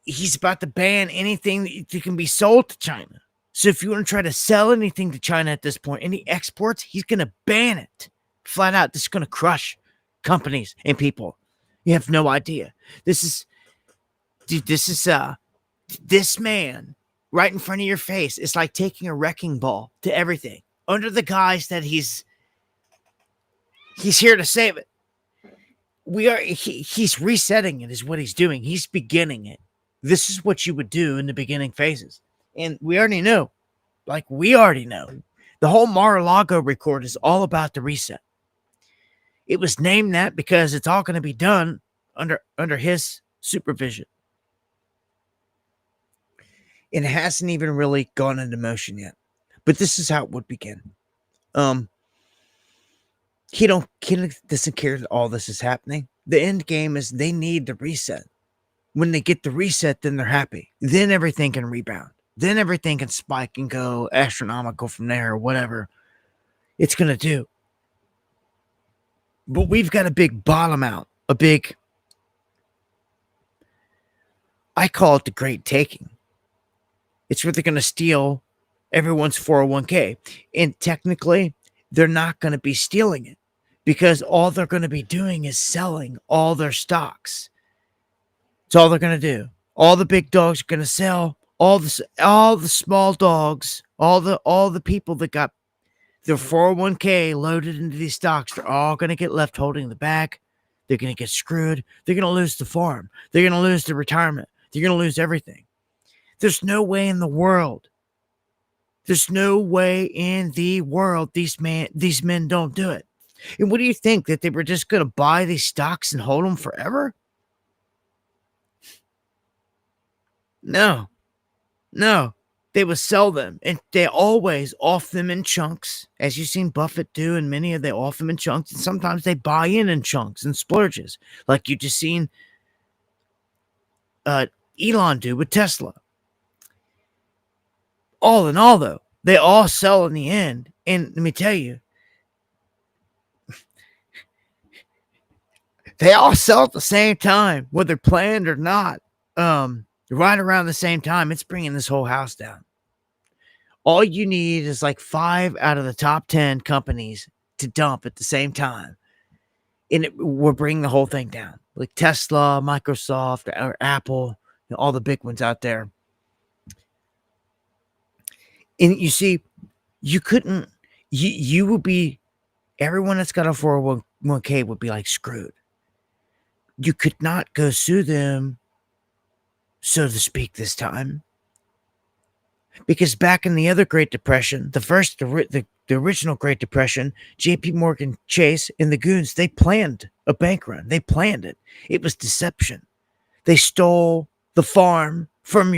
he's about to ban anything that can be sold to China. So if you want to try to sell anything to China at this point, any exports, he's going to ban it flat out. This is going to crush companies and people. You have no idea. This man right in front of your face. It's like taking a wrecking ball to everything under the guise that he's here to save it. He's resetting it is what he's doing. He's beginning it. This is what you would do in the beginning phases. And we already know. Like, we already know. The whole Mar-a-Lago record is all about the reset. It was named that because it's all going to be done under his supervision. And it hasn't even really gone into motion yet. But this is how it would begin. He doesn't care that all this is happening. The end game is they need the reset. When they get the reset, then they're happy. Then everything can rebound. Then everything can spike and go astronomical from there or whatever it's going to do. But we've got a big bottom out. I call it the great taking. It's where they're going to steal everyone's 401k. And technically, they're not going to be stealing it because all they're going to be doing is selling all their stocks. That's all they're going to do. All the big dogs are going to sell. All the small dogs, all the people that got their 401k loaded into these stocks, they're all going to get left holding the bag. They're going to get screwed. They're going to lose the farm. They're going to lose the retirement. They're going to lose everything. There's no way in the world. There's no way in the world these men don't do it. And what do you think? That they were just going to buy these stocks and hold them forever? No. They would sell them, and they always off them in chunks, as you've seen Buffett do, and many of they off them in chunks, and sometimes they buy in chunks and splurges, like you just seen Elon do with Tesla. All in all, though, they all sell in the end, and let me tell you, they all sell at the same time, whether planned or not. Right around the same time, it's bringing this whole house down. All you need is like 5 out of the top 10 companies to dump at the same time, and it will bring the whole thing down. Like Tesla, Microsoft, or Apple, all the big ones out there. And you see, you couldn't. You would be. Everyone that's got a 401k would be like screwed. You could not go sue them, so to speak, this time. Because back in the other Great Depression, the original Great Depression, JP Morgan Chase and the goons, they planned a bank run. They planned it. It was deception. They stole the farm from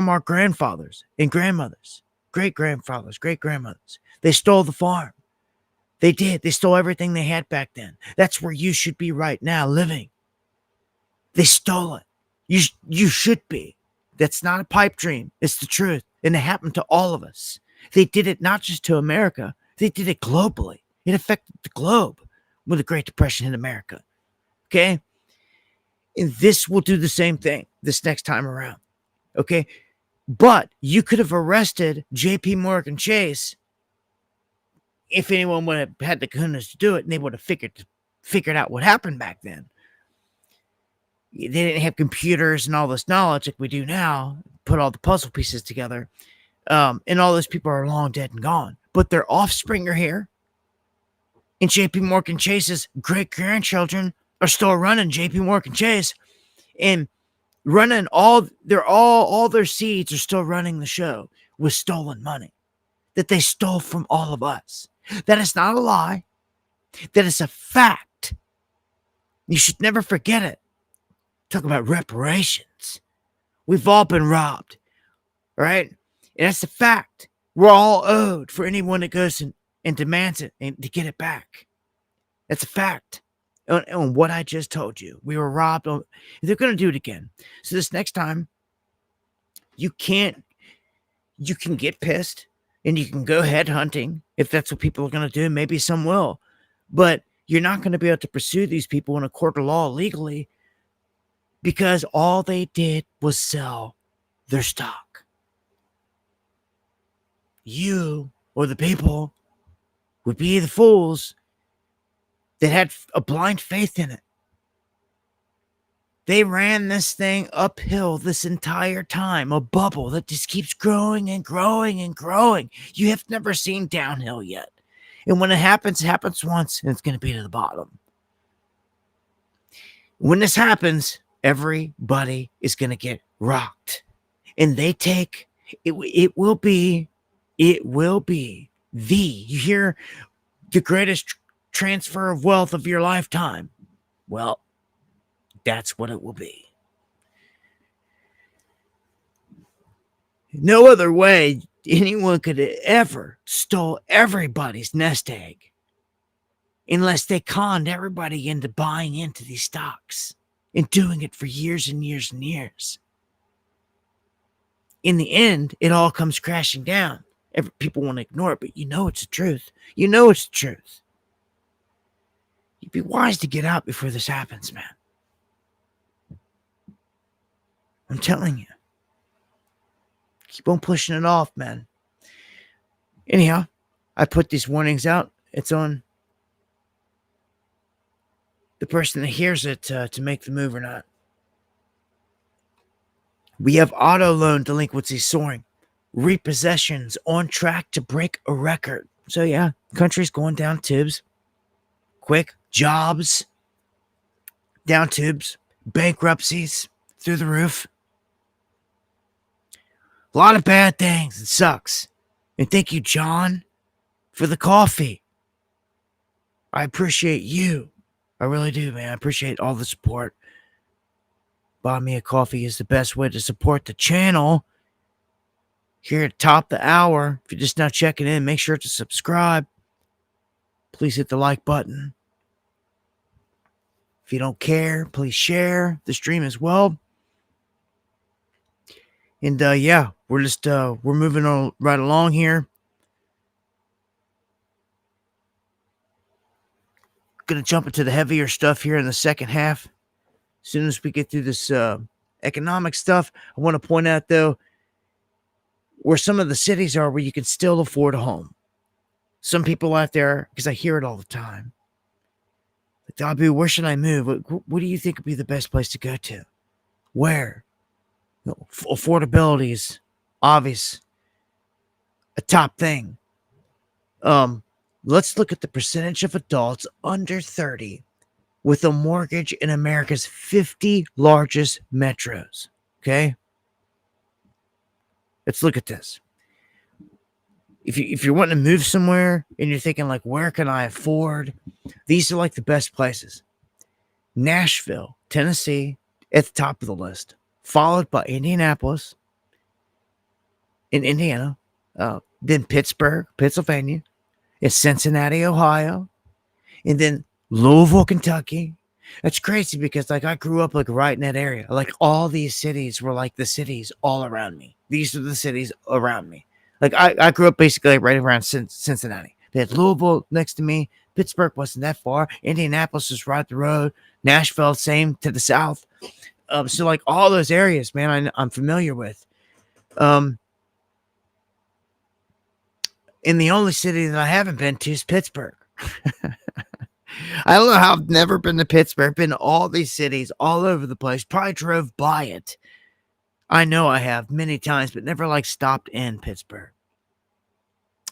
our grandfathers and grandmothers, great-grandfathers, great-grandmothers. They stole the farm. They did. They stole everything they had back then. That's where you should be right now, living. They stole it. You should be. That's not a pipe dream. It's the truth. And it happened to all of us. They did it not just to America. They did it globally. It affected the globe when the Great Depression hit America. Okay? And this will do the same thing this next time around. Okay? But you could have arrested JP Morgan Chase if anyone would have had the goodness to do it, and they would have figured out what happened back then. They didn't have computers and all this knowledge like we do now, put all the puzzle pieces together. And all those people are long dead and gone. But their offspring are here. And JP Morgan Chase's great-grandchildren are still running JP Morgan Chase. And running all their seeds are still running the show with stolen money that they stole from all of us. That is not a lie. That is a fact. You should never forget it. Talk about reparations. We've all been robbed, right? And that's a fact. We're all owed for anyone that goes and demands it and to get it back. That's a fact. On what I just told you, we were robbed. They're going to do it again. So this next time, you can get pissed and you can go head hunting if that's what people are going to do. Maybe some will, but you're not going to be able to pursue these people in a court of law legally, because all they did was sell their stock. you or the people would be the fools that had a blind faith in it. They ran this thing uphill this entire time, a bubble that just keeps growing and growing and growing. You have never seen downhill yet. And when it happens once, and it's going to be to the bottom. When this happens, everybody is going to get rocked. And they take, it will be you hear the greatest transfer of wealth of your lifetime. Well, that's what it will be. No other way anyone could have ever stole everybody's nest egg unless they conned everybody into buying into these stocks and doing it for years and years and years. In the end, it all comes crashing down. People want to ignore it, but you know it's the truth. You know it's the truth. You'd be wise to get out before this happens, man. I'm telling you. Keep on pushing it off, man. Anyhow, I put these warnings out. It's on the person that hears it to make the move or not. We have auto loan delinquency soaring. Repossessions on track to break a record. So yeah, country's going down tubes. Quick. Jobs down tubes. Bankruptcies through the roof. A lot of bad things. It sucks. And thank you, John, for the coffee. I appreciate you. I really do, man. I appreciate all the support. Buy me a coffee is the best way to support the channel. Here at top the hour. If you're just now checking in, make sure to subscribe. Please hit the like button. If you don't care, please share the stream as well. And yeah, we're just we're moving on right along here. Gonna jump into the heavier stuff here in the second half. As soon as we get through this economic stuff, I want to point out though where some of the cities are where you can still afford a home. Some people out there, because I hear it all the time, like, Dobby, where should I move? What do you think would be the best place to go to? Where? Affordability is obvious, a top thing. Let's look at the percentage of adults under 30 with a mortgage in America's 50 largest metros. Okay, let's look at this. If you're wanting to move somewhere and you're thinking like, where can I afford? These are like the best places. Nashville, Tennessee, at the top of the list, followed by Indianapolis in Indiana, then Pittsburgh, Pennsylvania, it's Cincinnati, Ohio, and then Louisville, Kentucky. That's crazy because like I grew up like right in that area. Like all these cities were like the cities all around me. These are the cities around me. Like I grew up basically right around Cincinnati. They had Louisville next to me. Pittsburgh wasn't that far. Indianapolis was right up the road. Nashville, same to the south. So like all those areas, man, I'm familiar with. And the only city that I haven't been to is Pittsburgh. I don't know how I've never been to Pittsburgh. Been to all these cities all over the place. Probably drove by it. I know I have many times, but never like stopped in Pittsburgh.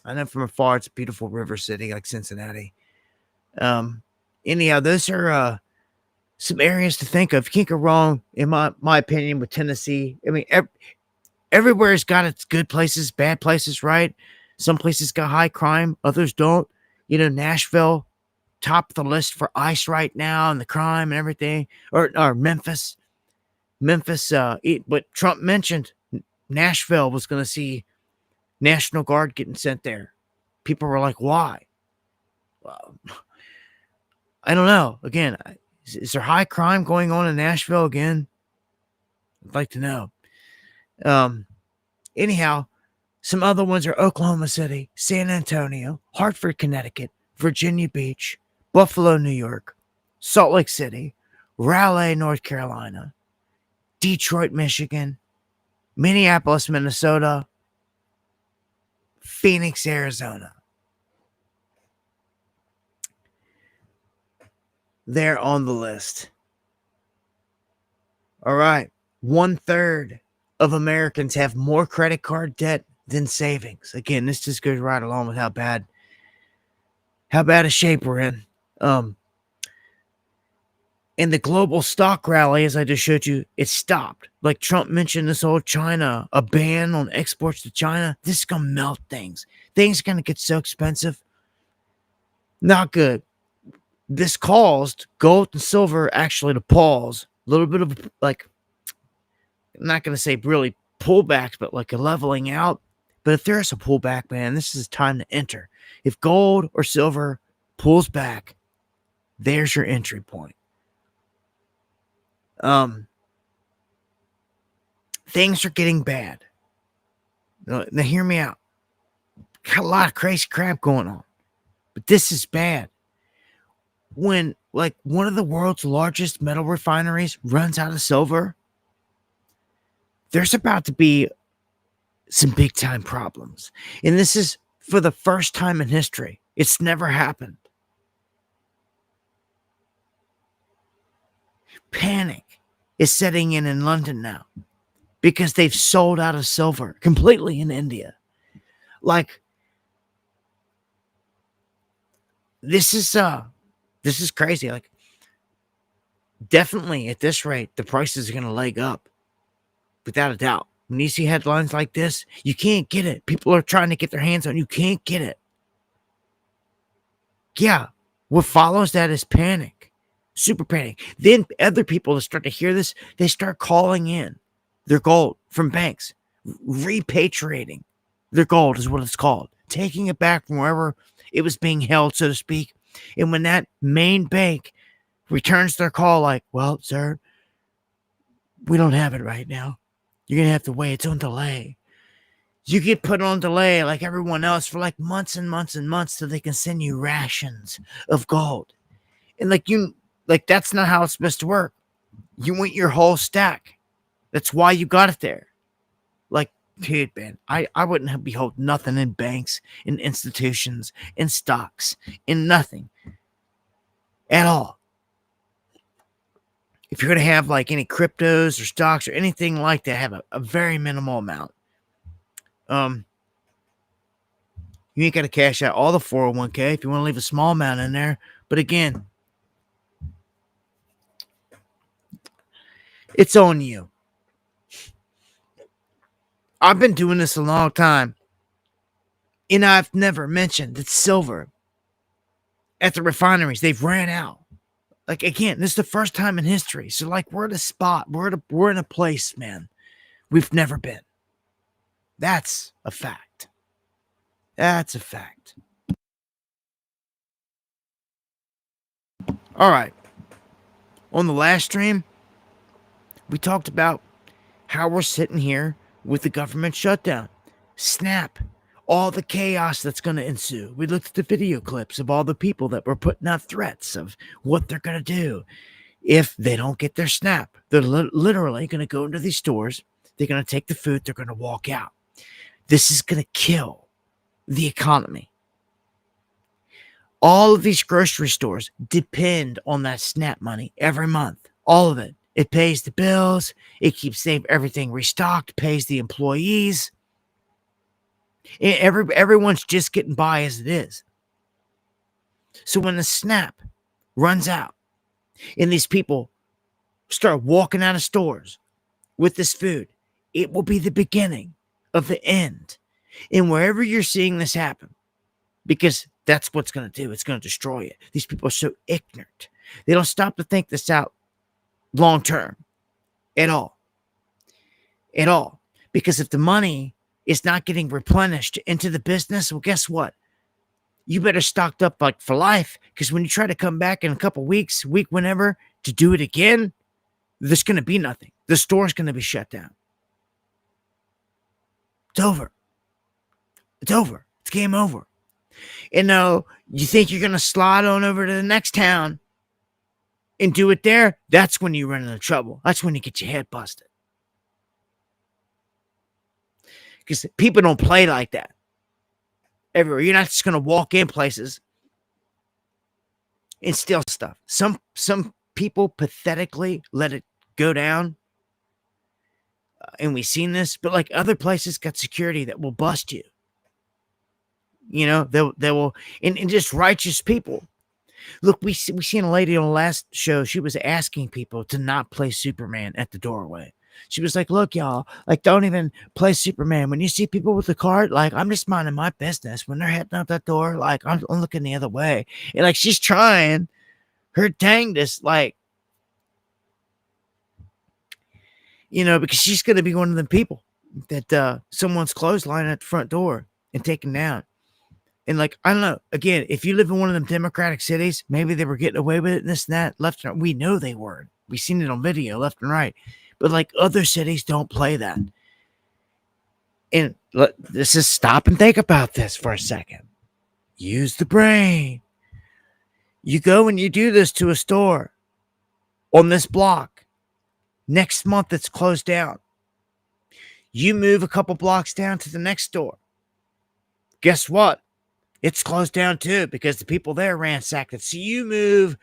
I know from afar it's a beautiful river city like Cincinnati. Anyhow, those are some areas to think of. You can't go wrong, in my opinion, with Tennessee. I mean, everywhere's got its good places, bad places, right? Some places got high crime, others don't. You know, Nashville, top of the list for ICE right now and the crime and everything. Or Memphis. But Trump mentioned Nashville was going to see National Guard getting sent there. People were like, why? Well, I don't know. Again, is there high crime going on in Nashville again? I'd like to know. Anyhow, some other ones are Oklahoma City, San Antonio, Hartford, Connecticut, Virginia Beach, Buffalo, New York, Salt Lake City, Raleigh, North Carolina, Detroit, Michigan, Minneapolis, Minnesota, Phoenix, Arizona. They're on the list. All right. 1/3 of Americans have more credit card debt than savings. Again, this just goes right along with how bad a shape we're in. And the global stock rally, as I just showed you, it stopped. Like Trump mentioned this whole China, a ban on exports to China. This is going to melt things. Things are going to get so expensive. Not good. This caused gold and silver actually to pause. A little bit of like, I'm not going to say really pullbacks, but like a leveling out. But if there's a pullback, man, this is time to enter. If gold or silver pulls back, there's your entry point. Things are getting bad. Now hear me out. Got a lot of crazy crap going on, but this is bad. When like one of the world's largest metal refineries runs out of silver, there's about to be some big time problems. And this is for the first time in history. It's never happened. Panic is setting in London now because they've sold out of silver completely in India. Like, this is crazy. Like, definitely at this rate, the prices are going to leg up without a doubt. When you see headlines like this, you can't get it. People are trying to get their hands on it. You can't get it. Yeah, what follows that is panic. Super panic. Then other people that start to hear this, they start calling in their gold from banks, repatriating their gold is what it's called, taking it back from wherever it was being held, so to speak. And when that main bank returns their call, like, well, sir, we don't have it right now. You're going to have to wait. It's on delay. You get put on delay like everyone else for like months and months and months so they can send you rations of gold. And like that's not how it's supposed to work. You want your whole stack. That's why you got it there. Like, dude, man, I wouldn't be holding nothing in banks, in institutions, in stocks, in nothing at all. If you're going to have like any cryptos or stocks or anything like that, have a very minimal amount. You ain't got to cash out all the 401k if you want to leave a small amount in there. But again, it's on you. I've been doing this a long time, and I've never mentioned that silver at the refineries, they've ran out. Like, again, this is the first time in history. So, like, we're at a spot. We're in a place, man, we've never been. That's a fact. That's a fact. All right. On the last stream, we talked about how we're sitting here with the government shutdown. Snap. All the chaos that's going to ensue. We looked at the video clips of all the people that were putting out threats of what they're going to do if they don't get their SNAP. They're literally going to go into these stores. They're going to take the food. They're going to walk out. This is going to kill the economy. All of these grocery stores depend on that SNAP money every month. All of it. It pays the bills. It keeps everything restocked, pays the employees. Everyone's just getting by as it is. So when the SNAP runs out and these people start walking out of stores with this food, it will be the beginning of the end. And wherever you're seeing this happen, because that's what's going to do, it's going to destroy it. These people are so ignorant. They don't stop to think this out long term at all. At all. Because if the money is not getting replenished into the business, well, guess what? You better stocked up like for life, because when you try to come back in a couple weeks, whenever, to do it again, there's going to be nothing. The store's going to be shut down. It's over. It's over. It's game over. And now you think you're going to slide on over to the next town and do it there? That's when you run into trouble. That's when you get your head busted. Because people don't play like that. everywhere. You're not just going to walk in places and steal stuff. Some people pathetically let it go down, and we've seen this. But like other places, got security that will bust you. You know, they will, and just righteous people. Look, we seen a lady on the last show. She was asking people to not play Superman at the doorway. She was like, "Look, y'all, like, don't even play Superman. When you see people with the card, like, I'm just minding my business. When they're heading out that door, like, I'm looking the other way." And like, she's trying her dangest, like, you know, because she's gonna be one of them people that someone's clothesline at the front door and taken down. And like, I don't know. Again, if you live in one of them democratic cities, maybe they were getting away with it and this and that, left and right. We know they were. We've seen it on video, left and right. But like other cities don't play that. And let's just stop and think about this for a second. Use the brain. You go and you do this to a store on this block. Next month, it's closed down. You move a couple blocks down to the next store. Guess what? It's closed down too because the people there ransacked it. So you move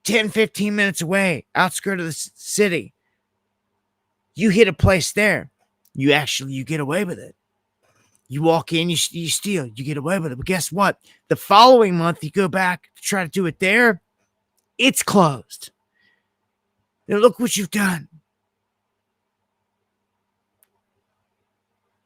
10, 15 minutes away, outskirt of the city. You hit a place there. You get away with it. You walk in, you steal, you get away with it. But guess what? The following month, you go back to try to do it there. It's closed. Now look what you've done.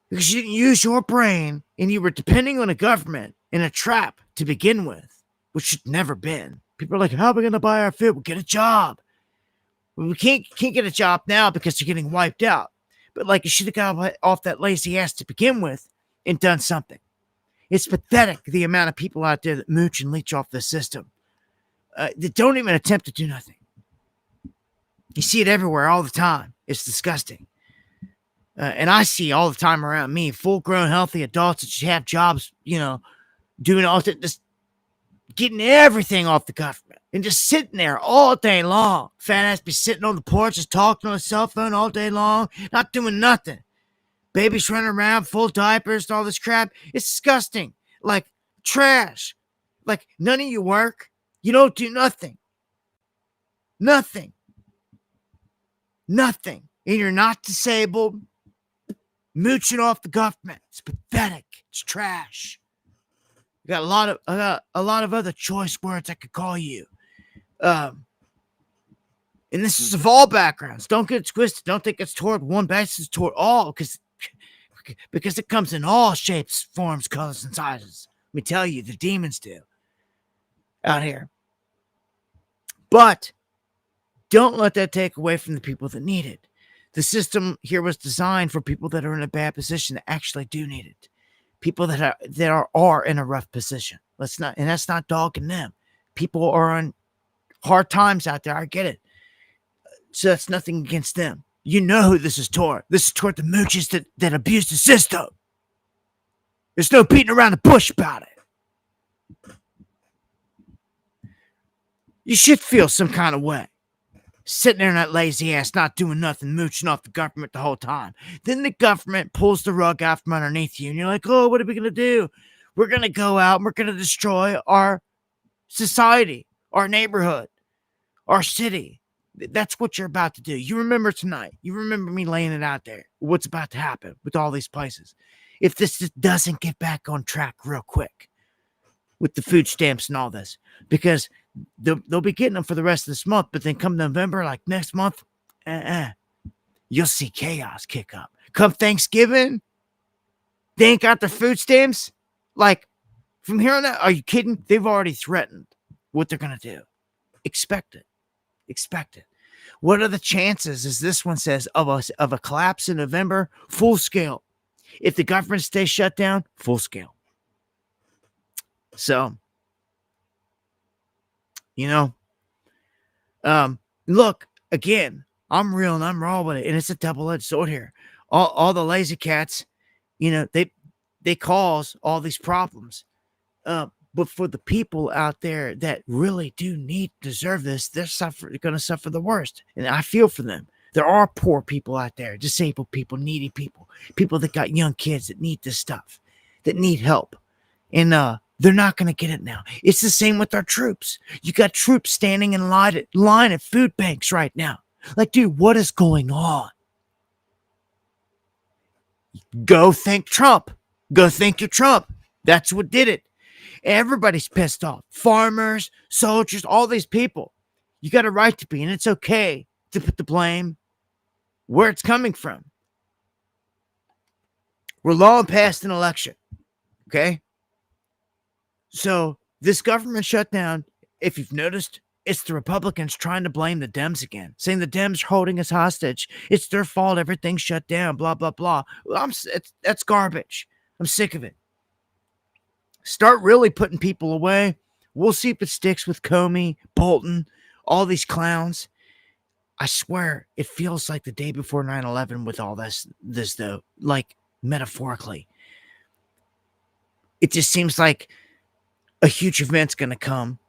Because you didn't use your brain and you were depending on a government in a trap to begin with, which should never been. People are like, how are we going to buy our food? We'll get a job. Well, we can't get a job now because you're getting wiped out. But like, you should have got off that lazy ass to begin with and done something. It's pathetic, the amount of people out there that mooch and leech off the system. That don't even attempt to do nothing. You see it everywhere all the time. It's disgusting. And I see all the time around me, full-grown, healthy adults that should have jobs, you know, doing all that, just getting everything off the government and just sitting there all day long. Fat ass be sitting on the porch, just talking on a cell phone all day long, not doing nothing. Babies running around, full diapers and all this crap. It's disgusting. Like trash. Like none of you work. You don't do nothing. Nothing. Nothing. And you're not disabled. Mooching off the government. It's pathetic. It's trash. I got a lot of other choice words I could call you. And this is of all backgrounds. Don't get it twisted. Don't think it's toward one basis. It's toward all, because it comes in all shapes, forms, colors, and sizes. Let me tell you, the demons do out here. But don't let that take away from the people that need it. The system here was designed for people that are in a bad position that actually do need it. People that are in a rough position. And that's not dogging them. People are on hard times out there. I get it. So that's nothing against them. You know who this is toward. This is toward the mooches that abuse the system. There's no beating around the bush about it. You should feel some kind of way. Sitting there in that lazy ass, not doing nothing, mooching off the government the whole time. Then the government pulls the rug out from underneath you, and you're like, oh, what are we going to do? We're going to go out and we're going to destroy our society, our neighborhood, our city. That's what you're about to do. You remember tonight. You remember me laying it out there. What's about to happen with all these places. If this just doesn't get back on track real quick with the food stamps and all this, because they'll be getting them for the rest of this month, but then come November, like next month, you'll see chaos kick up. Come Thanksgiving, they ain't got their food stamps. Like, from here on out, are you kidding? They've already threatened what they're going to do. Expect it. Expect it. What are the chances, as this one says, of a collapse in November? Full scale. If the government stays shut down, full scale. So, you know, look, again, I'm real and I'm raw with it, and it's a double-edged sword here. All the lazy cats, you know, they cause all these problems. But for the people out there that really deserve this, they're going to suffer the worst. And I feel for them. There are poor people out there, disabled people, needy people, people that got young kids that need this stuff, that need help. And they're not going to get it now. It's the same with our troops. You got troops standing in line at food banks right now. Like, dude, what is going on? Go thank Trump. Go thank your Trump. That's what did it. Everybody's pissed off. Farmers, soldiers, all these people. You got a right to be, and it's okay to put the blame where it's coming from. We're long past an election, okay? So this government shutdown, if you've noticed, it's the Republicans trying to blame the Dems again, saying the Dems are holding us hostage. It's their fault. Everything's shut down, blah, blah, blah. That's garbage. I'm sick of it. Start really putting people away. We'll see if it sticks with Comey, Bolton, all these clowns. I swear, it feels like the day before 9/11 with all this though, like metaphorically. It just seems like a huge event's going to come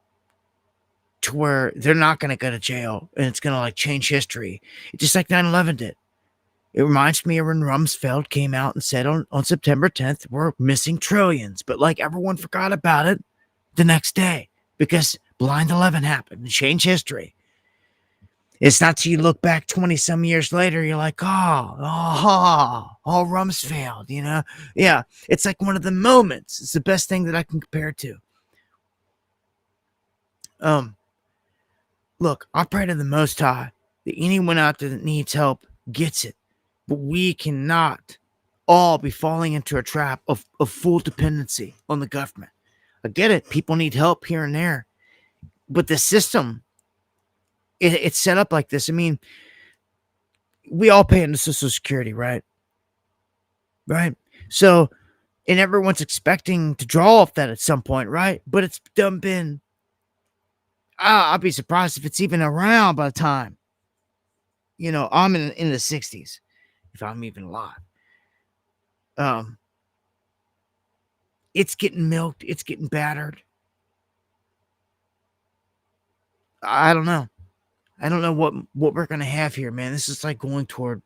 to where they're not going to go to jail and it's going to like change history. It's just like 9/11 did. It reminds me of when Rumsfeld came out and said on September 10th, we're missing trillions. But like everyone forgot about it the next day because Blind 11 happened and changed history. It's not till you look back 20 some years later, you're like, all Rumsfeld, you know? Yeah, it's like one of the moments. It's the best thing that I can compare it to. Look, I pray to the Most High that anyone out there that needs help gets it. But we cannot all be falling into a trap of full dependency on the government. I get it. People need help here and there. But the system, it's set up like this. I mean, we all pay into Social Security, right? Right? So, and everyone's expecting to draw off that at some point, right? But it's done been, I'd be surprised if it's even around by the time, you know, I'm in the 60s. If I'm even alive. It's getting milked. It's getting battered. I don't know. I don't know what we're going to have here, man. This is like going toward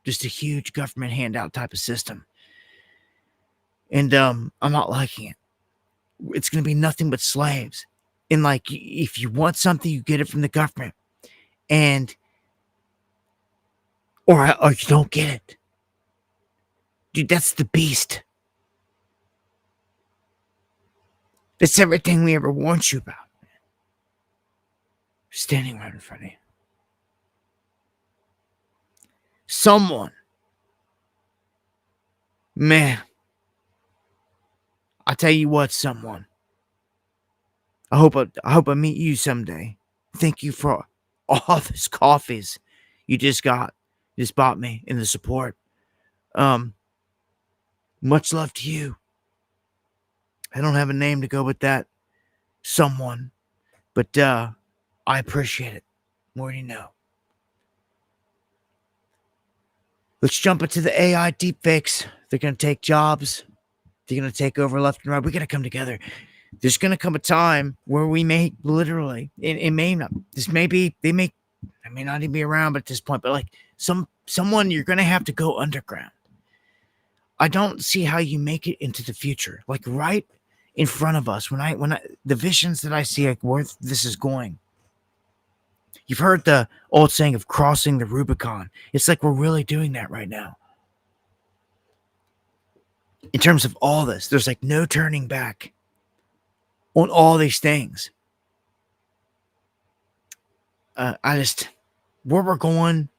just a huge government handout type of system. And I'm not liking it. It's going to be nothing but slaves. And like, if you want something, you get it from the government. And or you don't get it. Dude, that's the beast. That's everything we ever warned you about. Standing right in front of you. Someone. Man. I tell you what, someone. I hope I meet you someday. Thank you for all these coffees you just bought me in the support. Much love to you. I don't have a name to go with that. Someone. But I appreciate it. More than you know. Let's jump into the AI deepfakes. They're going to take jobs. They're going to take over left and right. We got to come together. There's going to come a time where we may literally, it may not, I may not even be around at this point, but like someone, you're going to have to go underground. I don't see how you make it into the future. Like right in front of us, when I the visions that I see, like where this is going. You've heard the old saying of crossing the Rubicon. It's like we're really doing that right now. In terms of all this, there's like no turning back on all these things. Where we're going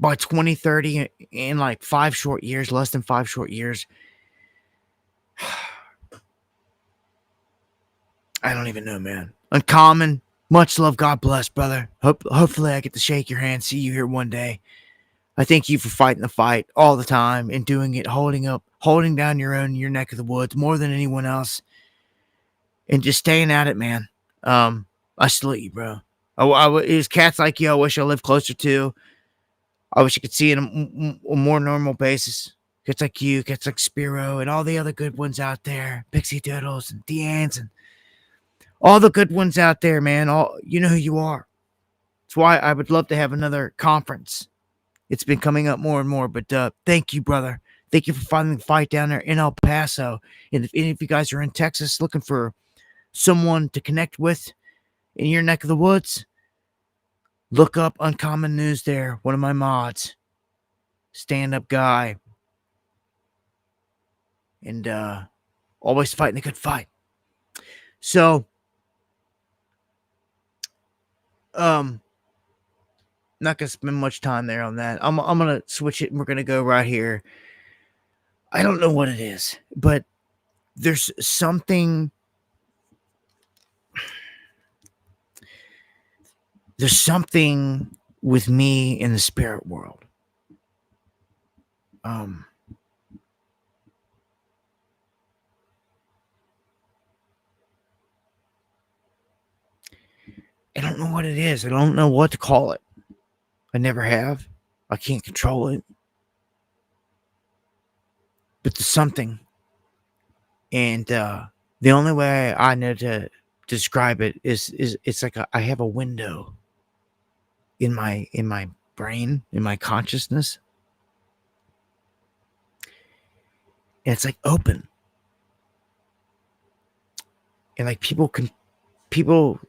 by 2030 in like 5 short years, less than 5 short years. I don't even know, man. Uncommon. Much love. God bless, brother. Hopefully I get to shake your hand, see you here one day. I thank you for fighting the fight all the time and doing it, holding down your neck of the woods more than anyone else. And just staying at it, man. I salute you, bro. It was cats like you I wish I lived closer to. I wish I could see it on a more normal basis. Cats like you, cats like Spiro, and all the other good ones out there. Pixie Doodles and Deanne's and all the good ones out there, man. You know who you are. That's why I would love to have another conference. It's been coming up more and more, but thank you, brother. Thank you for finding the fight down there in El Paso. And if any of you guys are in Texas looking for someone to connect with in your neck of the woods, look up Uncommon News there. One of my mods. Stand-up guy. And always fighting a good fight. So, not gonna spend much time there on that. I'm gonna switch it and we're gonna go right here. I don't know what it is, but there's something with me in the spirit world. I don't know what it is. I don't know what to call it. I never have. I can't control it. But there's something. And the only way I know to describe it is it's like I have a window in my brain, in my consciousness. And it's like open. And like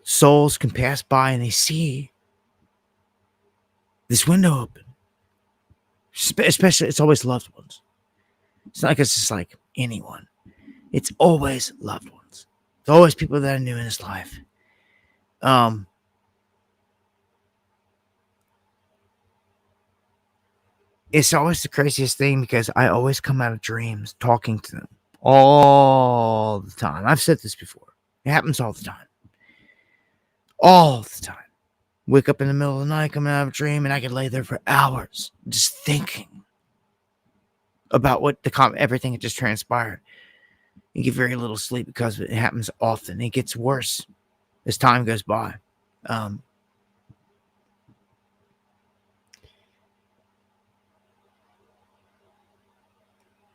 souls can pass by and they see this window open. Especially, it's always loved ones. It's not like it's just like anyone. It's always loved ones. It's always people that I knew in this life. It's always the craziest thing because I always come out of dreams talking to them all the time. I've said this before. It happens all the time. All the time. Wake up in the middle of the night, coming out of a dream, and I could lay there for hours just thinking about what everything that just transpired. You get very little sleep because it happens often. It gets worse as time goes by.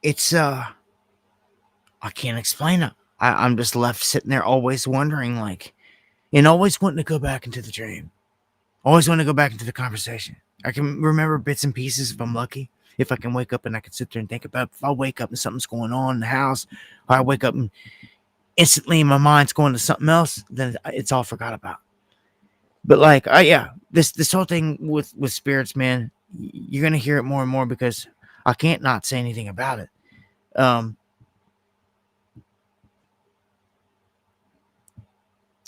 It's I can't explain it. I'm just left sitting there always wondering, like, and always wanting to go back into the dream. Always want to go back into the conversation. I can remember bits and pieces if I'm lucky. If I can wake up and I can sit there and think about it. If I wake up and something's going on in the house, or I wake up and instantly my mind's going to something else, then it's all forgot about. But like, this whole thing with spirits, man, you're gonna hear it more and more because I can't not say anything about it.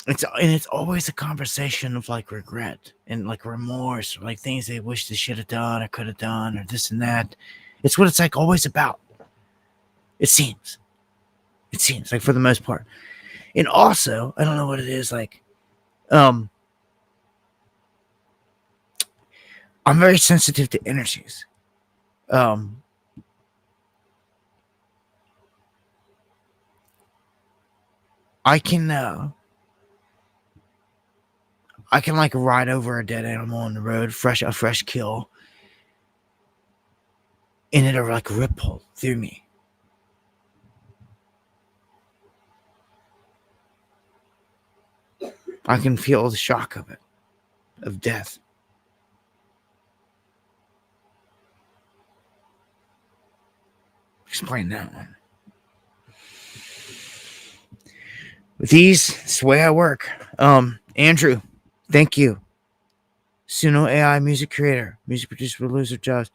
It's always a conversation of like regret and like remorse, or like things they wish they should have done or could have done, or this and that. It's what it's like always about. It seems like for the most part. And also, I don't know what it is, like, I'm very sensitive to energies. I can like ride over a dead animal on the road, a fresh kill, and it'll like ripple through me. I can feel the shock of it, of death. Explain that one. With these, it's the way I work. Andrew, thank you. Suno AI music creator, music producer with Loser Jobs.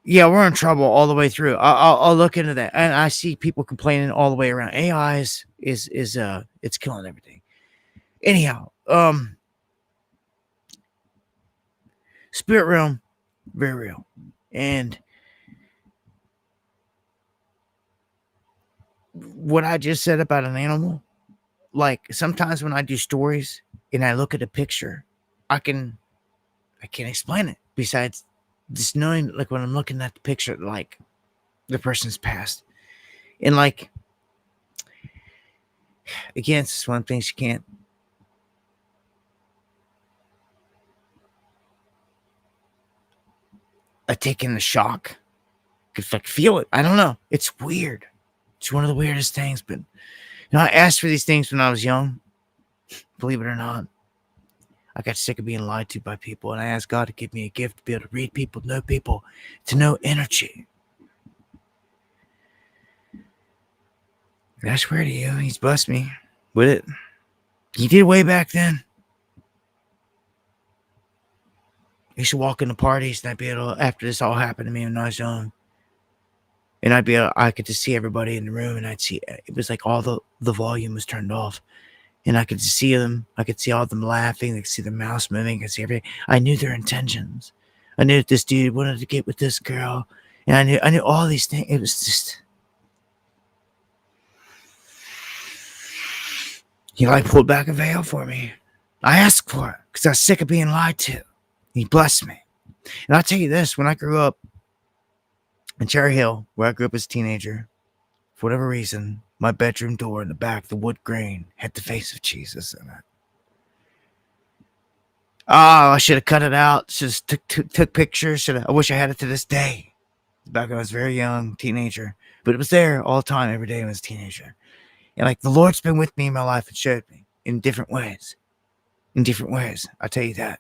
Yeah, we're in trouble all the way through. I'll look into that, and I see people complaining all the way around. AI is it's killing everything. Anyhow, spirit realm, very real, and what I just said about an animal, like sometimes when I do stories and I look at a picture, I can't explain it besides just knowing, like when I'm looking at the picture, like the person's passed. And like, again, it's one of the things you can't. I take in the shock. Could like feel it. I don't know. It's weird. It's one of the weirdest things, but I asked for these things when I was young. Believe it or not. I got sick of being lied to by people, and I asked God to give me a gift to be able to read people, to know energy. And I swear to you, He's blessed me with it. He did way back then. I used to walk into parties, and I'd be able to, after this all happened to me when I was young, and I could just see everybody in the room, and I'd see, it was like all the volume was turned off. And I could just see them. I could see all of them laughing. I could see their mouths moving. I could see everything. I knew their intentions. I knew that this dude wanted to get with this girl. And I knew all these things. It was just, he like pulled back a veil for me. I asked for it because I was sick of being lied to. He blessed me. And I'll tell you this, when I grew up in Cherry Hill, where I grew up as a teenager, for whatever reason, my bedroom door in the back, the wood grain, had the face of Jesus in it. Oh, I should have cut it out. Just took pictures. I wish I had it to this day. Back when I was very young, teenager. But it was there all the time, every day when I was a teenager. And like the Lord's been with me in my life and showed me in different ways. In different ways. I'll tell you that.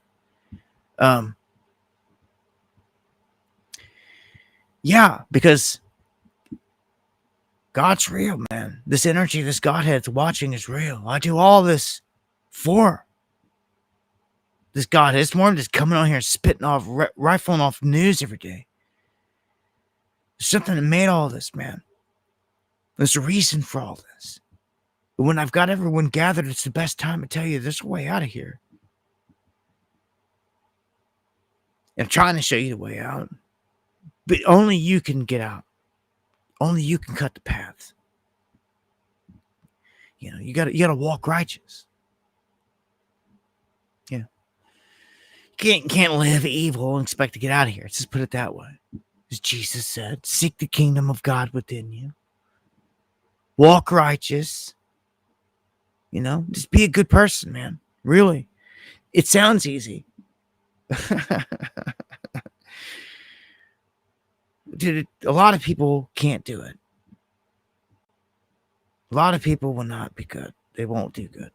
Yeah, because God's real, man. This energy, this Godhead's watching is real. I do all this for this Godhead. It's more than just coming on here and spitting off, rifling off news every day. There's something that made all this, man. There's a reason for all this. But when I've got everyone gathered, it's the best time to tell you there's a way out of here. I'm trying to show you the way out. But only you can get out. Only you can cut the paths. You know, you gotta walk righteous. Yeah. You can't live evil and expect to get out of here. Let's just put it that way. As Jesus said, seek the kingdom of God within you. Walk righteous. You know, just be a good person, man. Really. It sounds easy. Dude, a lot of people can't do it. A lot of people will not be good. They won't do good.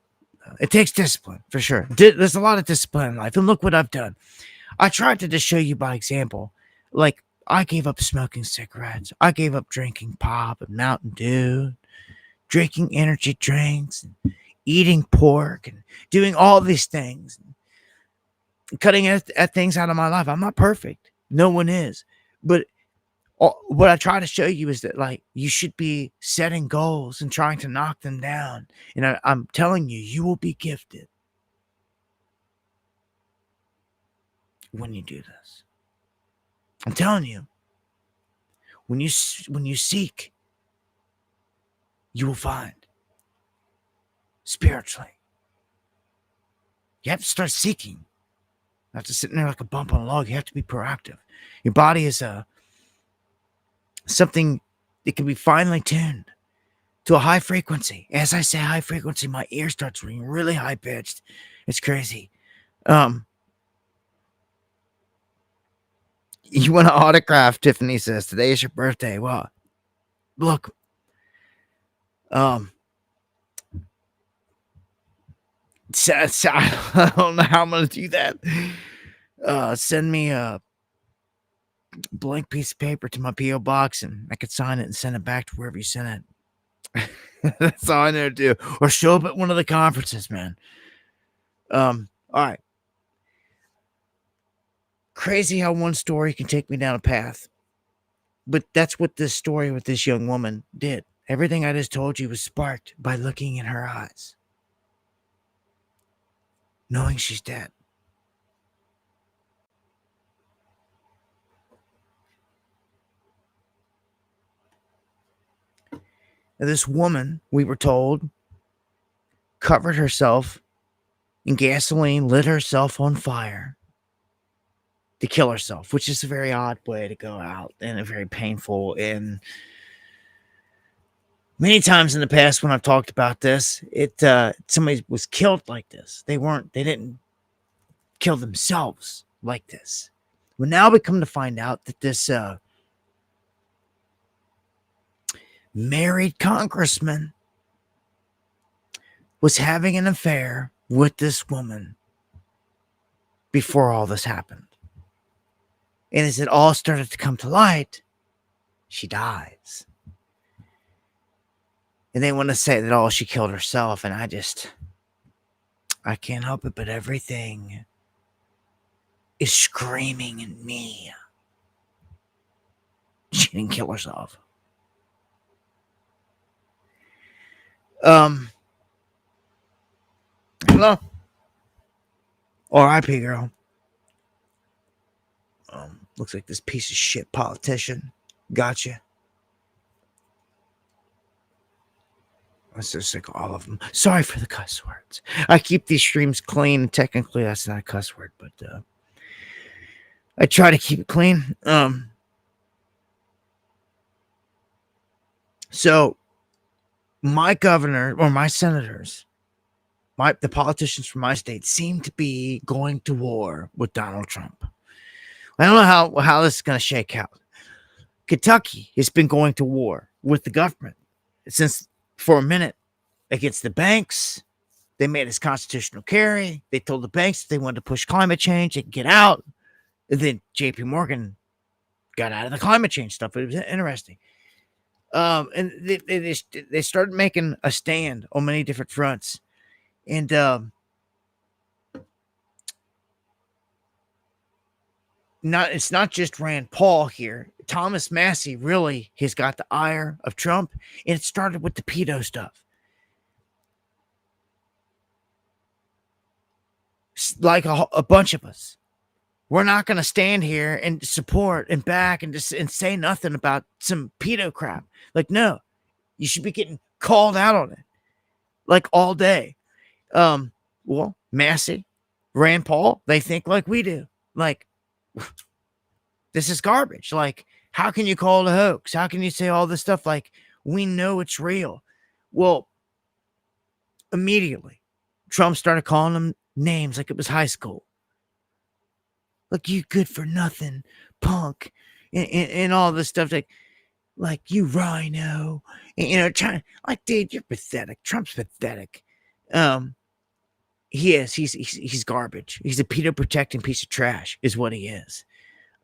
It takes discipline, for sure. There's a lot of discipline in life. And look what I've done. I tried to just show you by example. Like, I gave up smoking cigarettes. I gave up drinking pop and Mountain Dew, drinking energy drinks, and eating pork, and doing all these things. Cutting at things out of my life. I'm not perfect. No one is. But what I try to show you is that, like, you should be setting goals and trying to knock them down. And I'm telling you, you will be gifted when you do this. I'm telling you, when you seek, you will find. Spiritually, you have to start seeking. Not just sitting there like a bump on a log. You have to be proactive. Your body is something that can be finely tuned to a high frequency. As I say high frequency, my ear starts ringing really high pitched. It's crazy. You want an autograph? Tiffany says today is your birthday. Well, look. I don't know how I'm gonna do that. Send me a blank piece of paper to my P.O. box, and I could sign it and send it back to wherever you sent it. That's all I know to do. Or show up at one of the conferences, man. All right. Crazy how one story can take me down a path. But that's what this story with this young woman did. Everything I just told you was sparked by looking in her eyes. Knowing she's dead. Now, this woman, we were told, covered herself in gasoline, lit herself on fire to kill herself, which is a very odd way to go out and a very painful. And many times in the past when I've talked about this, somebody was killed like this. They didn't kill themselves like this. Well, now we come to find out that this married congressman was having an affair with this woman before all this happened. And as it all started to come to light, she dies. And they want to say that, oh, she killed herself. And I can't help it, but everything is screaming in me. She didn't kill herself. Hello. R.I.P. girl. Looks like this piece of shit politician got you. I'm so sick of all of them. Sorry for the cuss words. I keep these streams clean. Technically, that's not a cuss word, but I try to keep it clean. So my governor or my senators, the politicians from my state seem to be going to war with Donald Trump. I don't know how this is going to shake out. Kentucky has been going to war with the government since for a minute against the banks. They made his constitutional carry. They told the banks that they wanted to push climate change. They could get out. And then JP Morgan got out of the climate change stuff. It was interesting. And they started making a stand on many different fronts. And it's not just Rand Paul here. Thomas Massie really has got the ire of Trump, and it started with the pedo stuff. Like a bunch of us, we're not going to stand here and support and back and say nothing about some pedo crap. Like, no, you should be getting called out on it, like all day. Well, Massie, Rand Paul, they think like we do. Like, this is garbage. Like, how can you call it a hoax? How can you say all this stuff? Like, we know it's real. Well, immediately, Trump started calling them names like it was high school. Like, you good for nothing, punk, and all this stuff. Like you rhino, and, trying, like, dude, you're pathetic. Trump's pathetic. He is. He's garbage. He's a pedo protecting piece of trash, is what he is.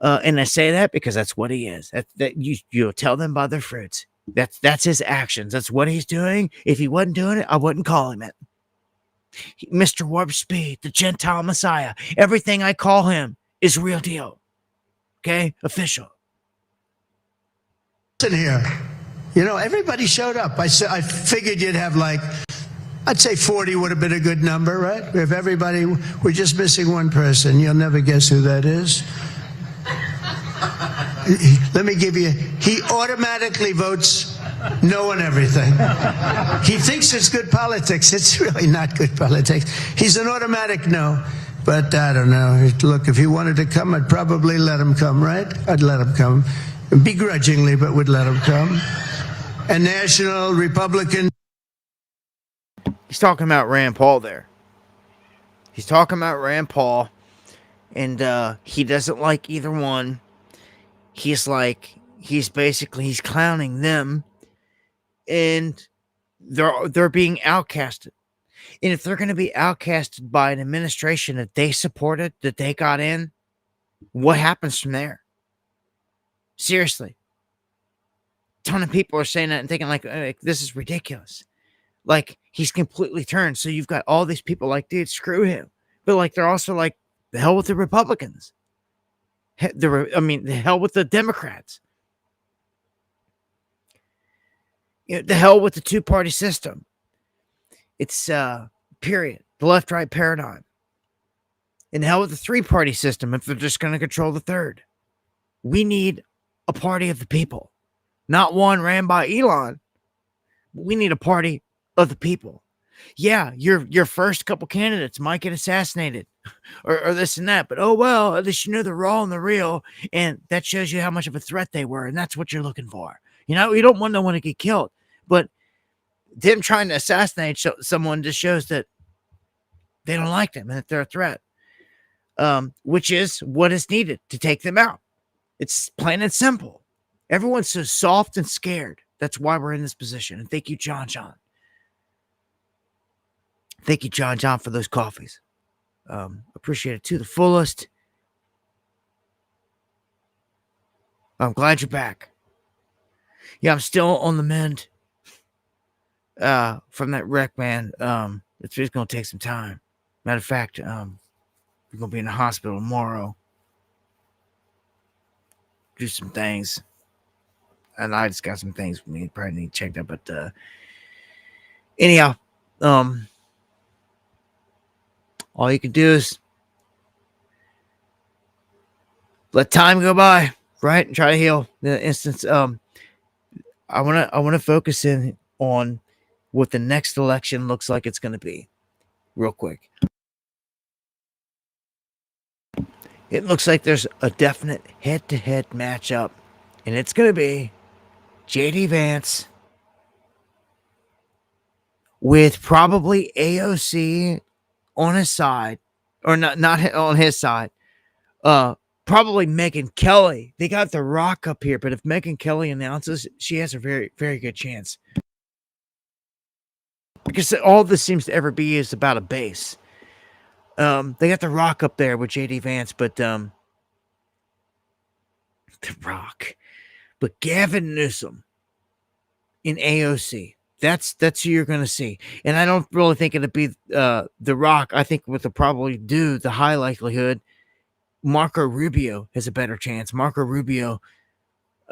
And I say that because that's what he is. That you'll tell them by their fruits. That's his actions. That's what he's doing. If he wasn't doing it, I wouldn't call him it. Mr. Warp Speed, the Gentile Messiah. Everything I call him is real deal. Okay? Official. Listen here. You know, everybody showed up. I figured you'd have like, I'd say 40 would have been a good number, right? If everybody, we're just missing one person. You'll never guess who that is. Let me give you, he automatically votes no on everything. He thinks it's good politics. It's really not good politics. He's an automatic no. But I don't know. Look, if he wanted to come, I'd probably let him come, right? I'd let him come. Begrudgingly, but would let him come. A national Republican. He's talking about Rand Paul there. He's talking about Rand Paul. And he doesn't like either one. He's clowning them. And they're being outcasted. And if they're going to be outcasted by an administration that they supported, that they got in, what happens from there? Seriously. A ton of people are saying that and thinking like this is ridiculous. Like, he's completely turned. So you've got all these people like, dude, screw him. But like, they're also like, the hell with the Republicans. The hell with the Democrats. You know, the hell with the two-party system. It's period. The left-right paradigm. And the hell with the three-party system if they're just going to control the third. We need a party of the people. Not one ran by Elon. We need a party of the people. Yeah, your first couple candidates might get assassinated or this and that, but oh well, at least you know the raw and the real, and that shows you how much of a threat they were, and that's what you're looking for. You know, you don't want no one to get killed, but them trying to assassinate someone just shows that they don't like them and that they're a threat, which is what is needed to take them out. It's plain and simple. Everyone's so soft and scared. That's why we're in this position. And thank you, John. Thank you, John, for those coffees. Appreciate it to the fullest. I'm glad you're back. Yeah, I'm still on the mend from that wreck, man. It's just gonna take some time. Matter of fact, we're gonna be in the hospital tomorrow. Do some things. And I just got some things for me. Probably need checked out. But anyhow, all you can do is let time go by, right? And try to heal. The instance, I wanna focus in on what the next election looks like it's gonna be, real quick. It looks like there's a definite head-to-head matchup, and it's gonna be JD Vance with probably AOC on his side, or not on his side. Probably Megyn Kelly. They got The Rock up here, but if Megyn Kelly announces, she has a very, very good chance. Because all this seems to ever be is about a base. They got The Rock up there with JD Vance, but The Rock. But Gavin Newsom in AOC. That's who you're going to see. And I don't really think it'll be The Rock. I think what they'll probably do, the high likelihood, Marco Rubio has a better chance. Marco Rubio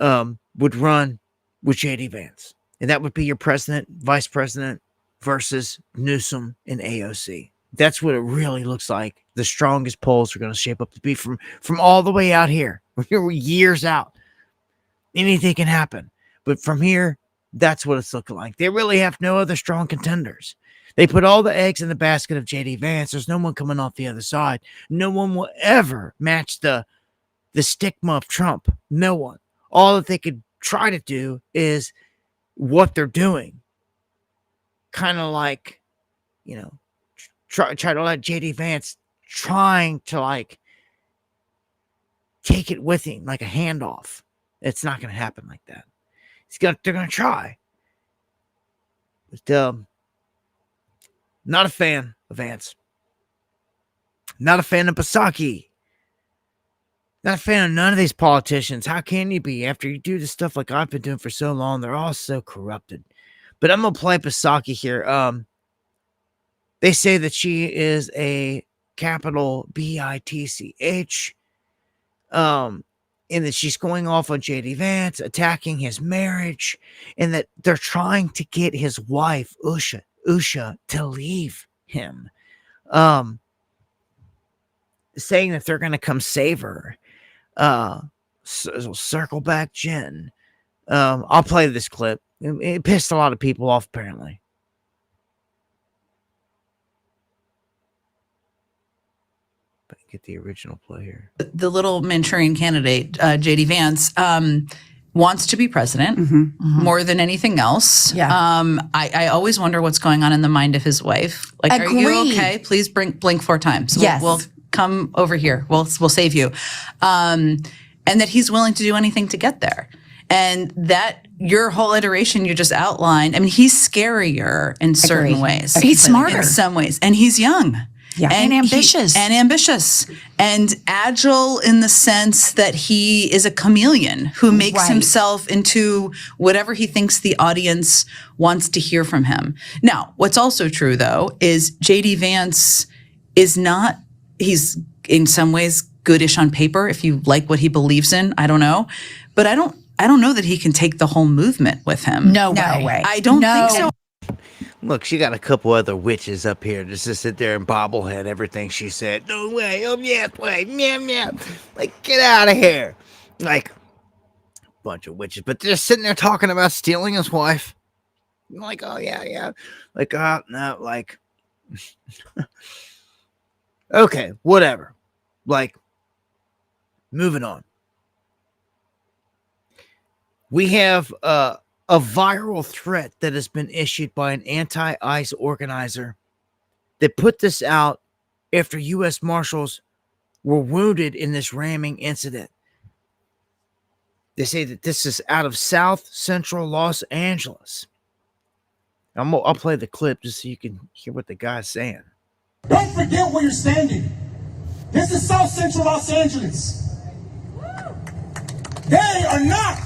would run with JD Vance. And that would be your president, vice president versus Newsom and AOC. That's what it really looks like. The strongest polls are going to shape up to be from all the way out here. We're years out. Anything can happen. But from here, that's what it's looking like. They really have no other strong contenders. They put all the eggs in the basket of JD Vance. There's no one coming off the other side. No one will ever match the stigma of Trump. No one. All that they could try to do is what they're doing. Kind of like, try to let JD Vance trying to like take it with him like a handoff. It's not going to happen like that. They're going to try. But not a fan of Vance. Not a fan of Psaki. Not a fan of none of these politicians. How can you be after you do the stuff like I've been doing for so long? They're all so corrupted. But I'm going to play Psaki here. They say that she is a capital BITCH. And that she's going off on JD Vance, attacking his marriage, and that they're trying to get his wife, Usha, to leave him. Saying that they're going to come save her. So circle back, Jen. I'll play this clip. It pissed a lot of people off, apparently. Get the original play here. The little Manchurian candidate, JD Vance, wants to be president more than anything else. Yeah. I always wonder what's going on in the mind of his wife. Like, are you okay? Please blink 4 times. Yes. We'll come over here. We'll save you. And that he's willing to do anything to get there. And that your whole iteration you just outlined, I mean, he's scarier in certain ways. He's smarter. In some ways. And he's young. Yeah. And ambitious. And agile in the sense that he is a chameleon who makes himself into whatever he thinks the audience wants to hear from him. Now, what's also true, though, is JD Vance is not, he's in some ways goodish on paper if you like what he believes in. I don't know. But I don't know that he can take the whole movement with him. No way. I don't think so. Look, she got a couple other witches up here just to sit there and bobblehead everything she said. No way, oh yeah, play, meow. Like, get out of here. Like, bunch of witches. But they're just sitting there talking about stealing his wife. I'm like, oh yeah. Like, no, like, okay, whatever. Like, moving on. We have, a viral threat that has been issued by an anti-ICE organizer that put this out after U.S. Marshals were wounded in this ramming incident. They say that this is out of South Central Los Angeles. I'll play the clip just so you can hear what the guy's saying. Don't forget where you're standing. This is South Central Los Angeles. They are not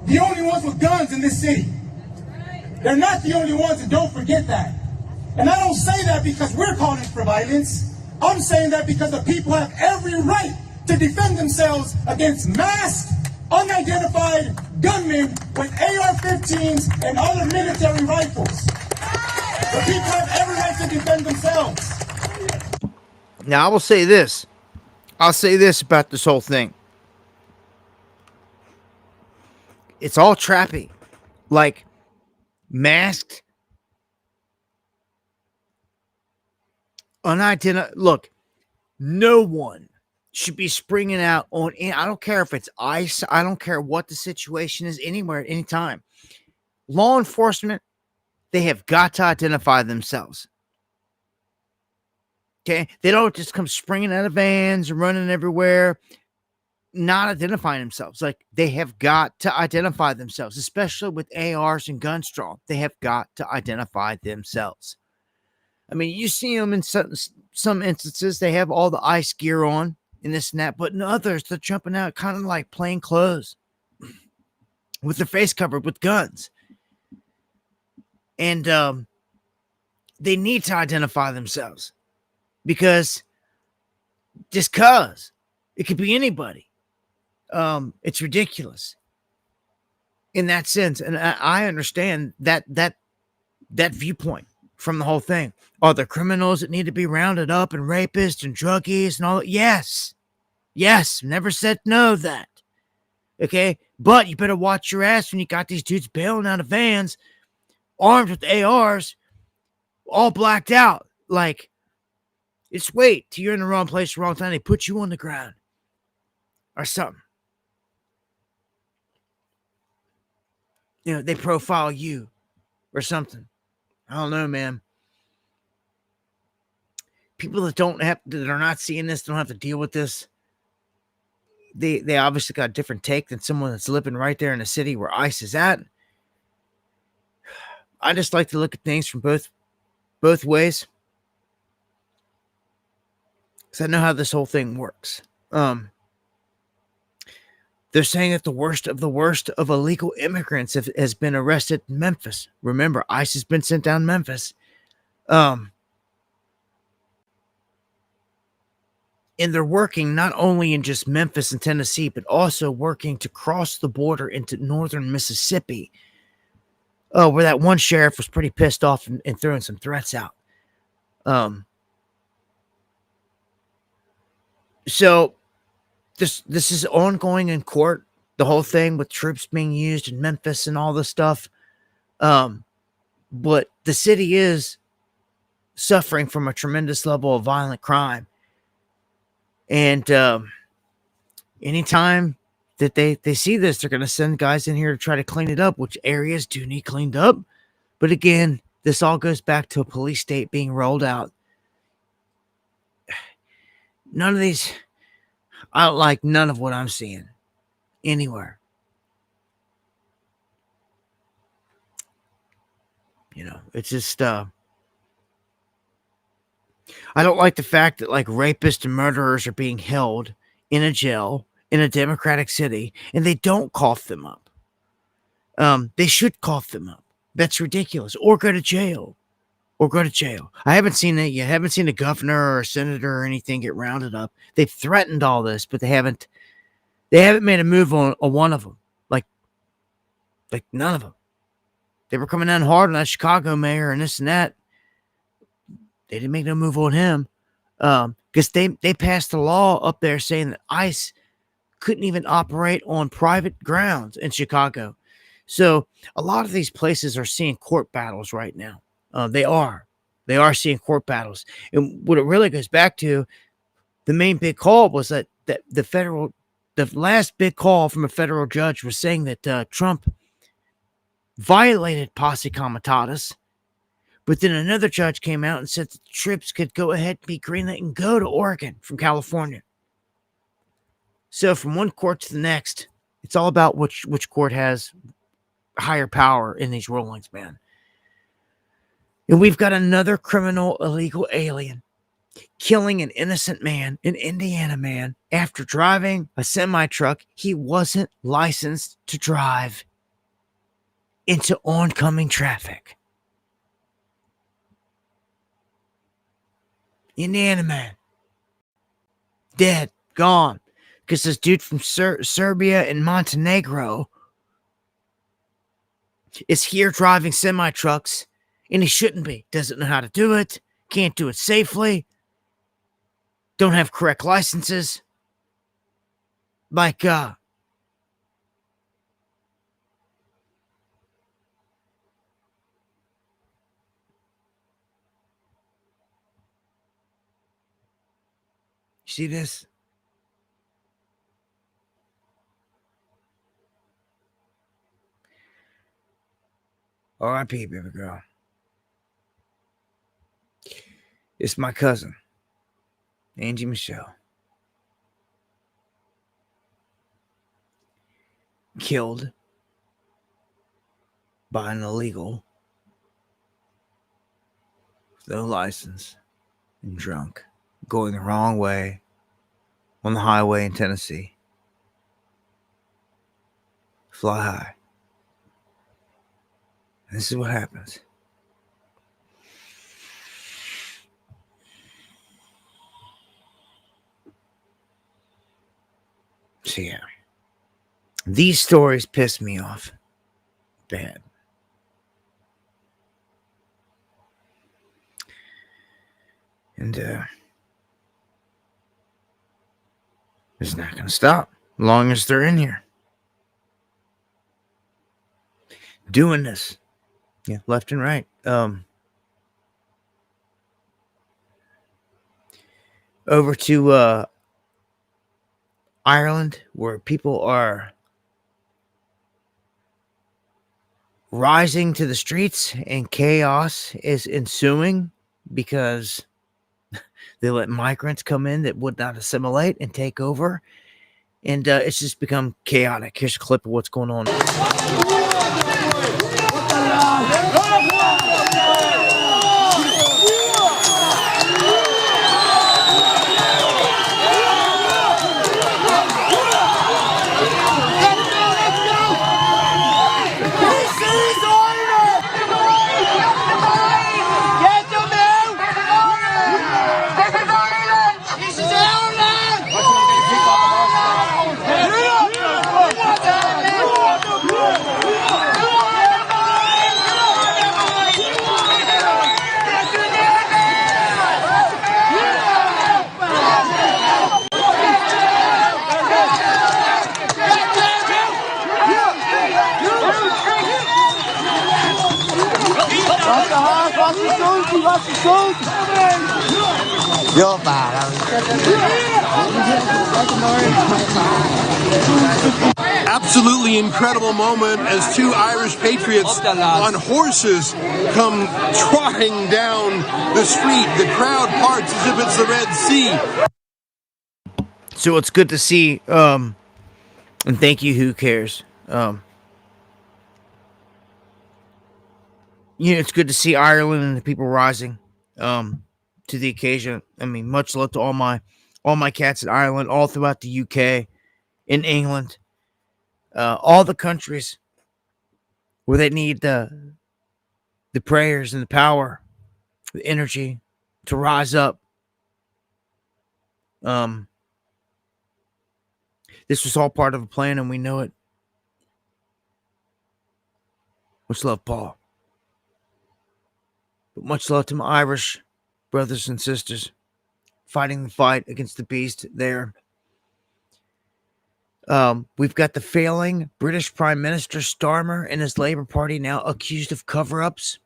the only ones with guns in this city. They're not the only ones, and don't forget that. And I don't say that because we're calling for violence. I'm saying that because the people have every right to defend themselves against masked, unidentified gunmen with AR-15s and other military rifles. The people have every right to defend themselves. Now, I will say this. I'll say this about this whole thing. It's all trappy. Like, masked, unidentified. Look, no one should be springing out on. I don't care if it's ICE. I don't care what the situation is, anywhere, at any time. Law enforcement, they have got to identify themselves. Okay, they don't just come springing out of vans and running everywhere, not identifying themselves. Like, they have got to identify themselves, especially with ARs and guns drawn. They have got to identify themselves. I mean, you see them in some instances, they have all the ICE gear on and this and that, but in others, they're jumping out kind of like plain clothes with their face covered with guns. And they need to identify themselves because it could be anybody. It's ridiculous in that sense. And I understand that viewpoint from the whole thing. Are there criminals that need to be rounded up and rapists and druggies and all that? Yes. Never said no to that. Okay. But you better watch your ass when you got these dudes bailing out of vans, armed with ARs, all blacked out. Like, it's wait till you're in the wrong place, wrong time. They put you on the ground or something. You know, they profile you or something. I don't know, man. People that are not seeing this, don't have to deal with this. They obviously got a different take than someone that's living right there in the city where ICE is at. I just like to look at things from both ways, because I know how this whole thing works. They're saying that the worst of illegal immigrants has been arrested in Memphis. Remember, ICE has been sent down Memphis. And they're working not only in just Memphis and Tennessee, but also working to cross the border into northern Mississippi, where that one sheriff was pretty pissed off and throwing some threats out. So this is ongoing in court, the whole thing with troops being used in Memphis and all this stuff. But the city is suffering from a tremendous level of violent crime. And anytime that they see this, they're going to send guys in here to try to clean it up, which areas do need cleaned up. But again, this all goes back to a police state being rolled out. None of these, I don't like none of what I'm seeing anywhere. You know, it's just, I don't like the fact that like rapists and murderers are being held in a jail in a democratic city and they don't cough them up. They should cough them up. That's ridiculous. Or go to jail. I haven't seen it yet. I haven't seen a governor or a senator or anything get rounded up. They've threatened all this, but they haven't made a move on one of them. Like none of them. They were coming down hard on that Chicago mayor and this and that. They didn't make no move on him. Because they passed a law up there saying that ICE couldn't even operate on private grounds in Chicago. So a lot of these places are seeing court battles right now. They are seeing court battles. And what it really goes back to, the main big call was that the last big call from a federal judge was saying that Trump violated posse comitatus. But then another judge came out and said that the troops could go ahead and be greenlit and go to Oregon from California. So from one court to the next, it's all about which court has higher power in these rulings, man. And we've got another criminal illegal alien killing an innocent man, an Indiana man, after driving a semi-truck he wasn't licensed to drive into oncoming traffic. Indiana man. Dead. Gone. Because this dude from Serbia and Montenegro is here driving semi-trucks, and he shouldn't be. Doesn't know how to do it. Can't do it safely. Don't have correct licenses. Like, you see this? R.I.P., baby girl. It's my cousin, Angie Michelle. Killed by an illegal, with no license, and drunk, going the wrong way on the highway in Tennessee. Fly high. This is what happens. So yeah, these stories piss me off bad. And it's not going to stop as long as they're in here doing this. Yeah, left and right. Over to Ireland, where people are rising to the streets and chaos is ensuing because they let migrants come in that would not assimilate and take over. And it's just become chaotic. Here's a clip of what's going on. Absolutely incredible moment as two Irish patriots on horses come trotting down the street. The crowd parts as if it's the Red Sea. So it's good to see, and thank you, Who Cares? It's good to see Ireland and the people rising to the occasion. I mean, much love to all my cats in Ireland, all throughout the UK, in England, all the countries where they need the prayers and the power, the energy to rise up. This was all part of a plan, and we know it. Much love, Paul. But much love to my Irish brothers and sisters fighting the fight against the beast there. We've got the failing British Prime Minister Starmer and his Labour Party now accused of cover-ups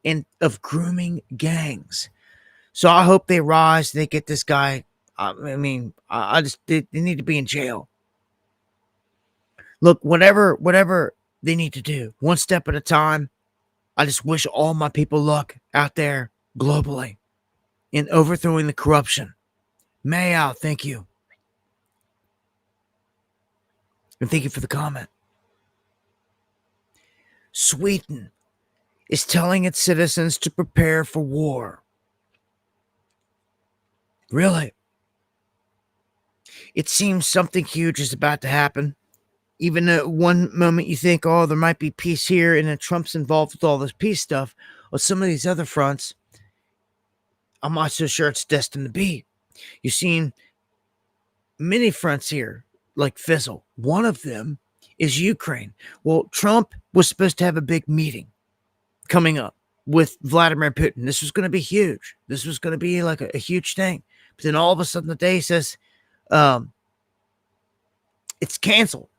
and of grooming gangs. So I hope they rise. They get this guy. I just they need to be in jail. Look, whatever they need to do, one step at a time. I just wish all my people luck out there globally in overthrowing the corruption. Mayow, thank you. And thank you for the comment. Sweden is telling its citizens to prepare for war. Really? It seems something huge is about to happen. Even though one moment you think, oh, there might be peace here, and then Trump's involved with all this peace stuff, or some of these other fronts, I'm not so sure it's destined to be. You've seen many fronts here, like fizzle. One of them is Ukraine. Well, Trump was supposed to have a big meeting coming up with Vladimir Putin. This was going to be huge. This was going to be like a huge thing. But then all of a sudden the day says, it's canceled.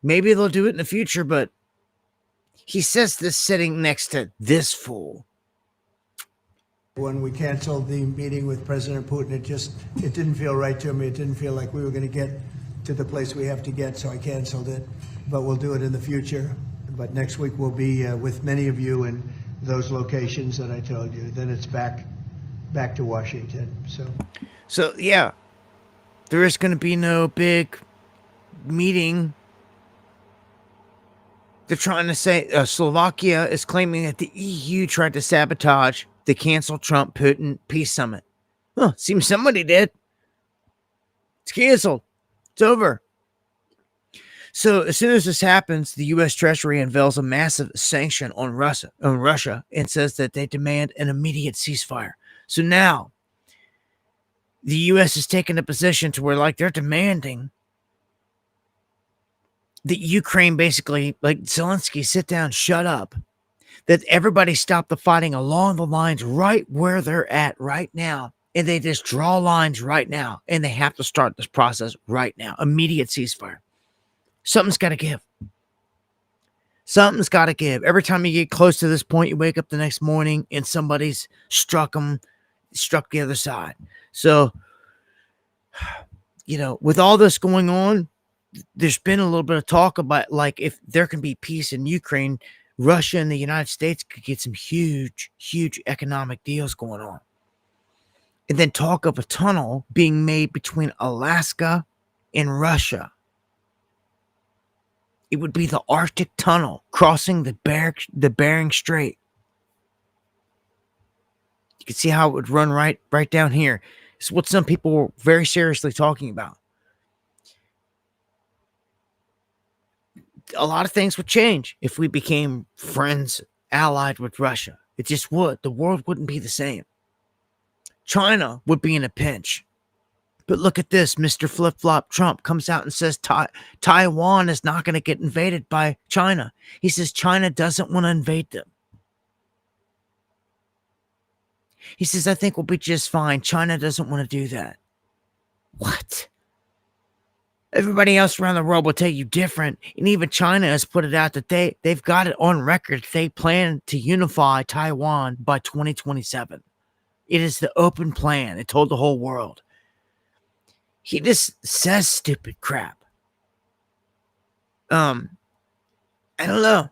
Maybe they'll do it in the future, but he says this sitting next to this fool. When we canceled the meeting with President Putin, it didn't feel right to me. It didn't feel like we were going to get to the place we have to get, so I canceled it. But we'll do it in the future. But next week we'll be with many of you in those locations that I told you. Then it's back to Washington. So yeah, there is going to be no big meeting. They're trying to say Slovakia is claiming that the EU tried to sabotage the canceled Trump-Putin peace summit. Huh, seems somebody did. It's canceled. It's over. So as soon as this happens, the U.S. Treasury unveils a massive sanction on Russia and says that they demand an immediate ceasefire. So now the U.S. is taking a position to where, like, they're demanding that Ukraine basically, like Zelensky, sit down, shut up, that everybody stop the fighting along the lines right where they're at right now. And they just draw lines right now. And they have to start this process right now. Immediate ceasefire. Something's got to give. Something's got to give. Every time you get close to this point, you wake up the next morning and somebody's struck the other side. So, you know, with all this going on, there's been a little bit of talk about, like, if there can be peace in Ukraine, Russia and the United States could get some huge, huge economic deals going on. And then talk of a tunnel being made between Alaska and Russia. It would be the Arctic Tunnel crossing the Bering Strait. You can see how it would run right down here. It's what some people were very seriously talking about. A lot of things would change if we became friends, allied with Russia. It just would. The world wouldn't be the same. China would be in a pinch. But look at this. Mr. Flip-Flop Trump comes out and says Taiwan is not going to get invaded by China. He says China doesn't want to invade them. He says, I think we'll be just fine. China doesn't want to do that. What? Everybody else around the world will tell you different. And even China has put it out that they've got it on record. They plan to unify Taiwan by 2027. It is the open plan. It told the whole world. He just says stupid crap. I don't know.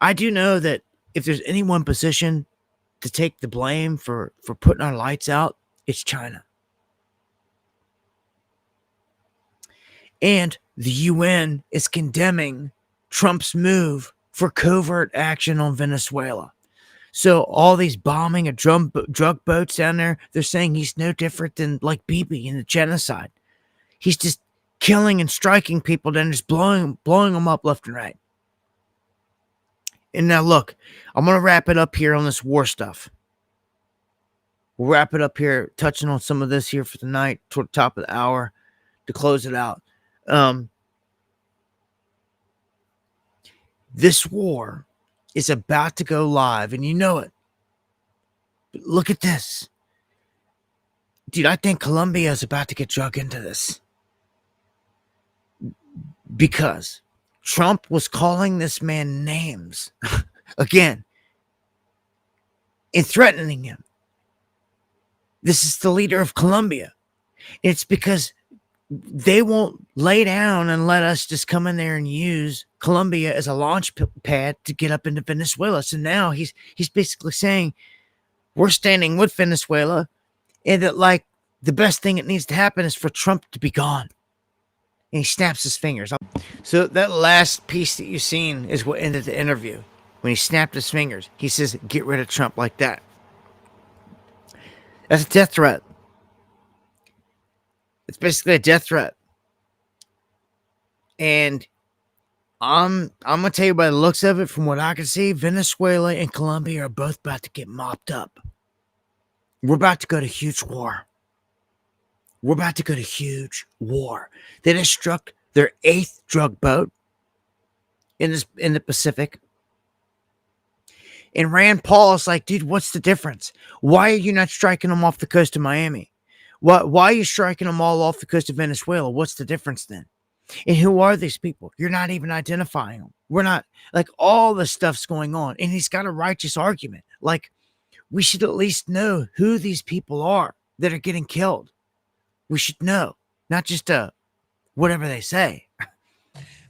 I do know that if there's any one position to take the blame for putting our lights out, it's China. And the UN is condemning Trump's move for covert action on Venezuela. So all these bombing of drug boats down there, they're saying he's no different than like Bibi in the genocide. He's just killing and striking people, then just blowing them up left and right. And now look, I'm going to wrap it up here on this war stuff. We'll wrap it up here, touching on some of this here for tonight, toward the top of the hour to close it out. This war is about to go live, and you know it. But look at this. Dude, I think Colombia is about to get drug into this. Because Trump was calling this man names again and threatening him. This is the leader of Colombia. It's because they won't lay down and let us just come in there and use Colombia as a launch pad to get up into Venezuela. So now he's basically saying we're standing with Venezuela, and that, like, the best thing that needs to happen is for Trump to be gone. and he snaps his fingers. So that last piece that you've seen is what ended the interview. When he snapped his fingers, he says, "Get rid of Trump," like that. That's a death threat. It's basically a death threat. And I'm gonna tell you by the looks of it, from what I can see, Venezuela and Colombia are both about to get mopped up. We're about to go to huge war. We're about to go to huge war. They just struck their 8th drug boat in the Pacific. And Rand Paul is like, dude, what's the difference? Why are you not striking them off the coast of Miami? Why are you striking them all off the coast of Venezuela? What's the difference then? And who are these people? You're not even identifying them. We're not, like, all this stuff's going on. And he's got a righteous argument. Like, we should at least know who these people are that are getting killed. We should know, not just whatever they say.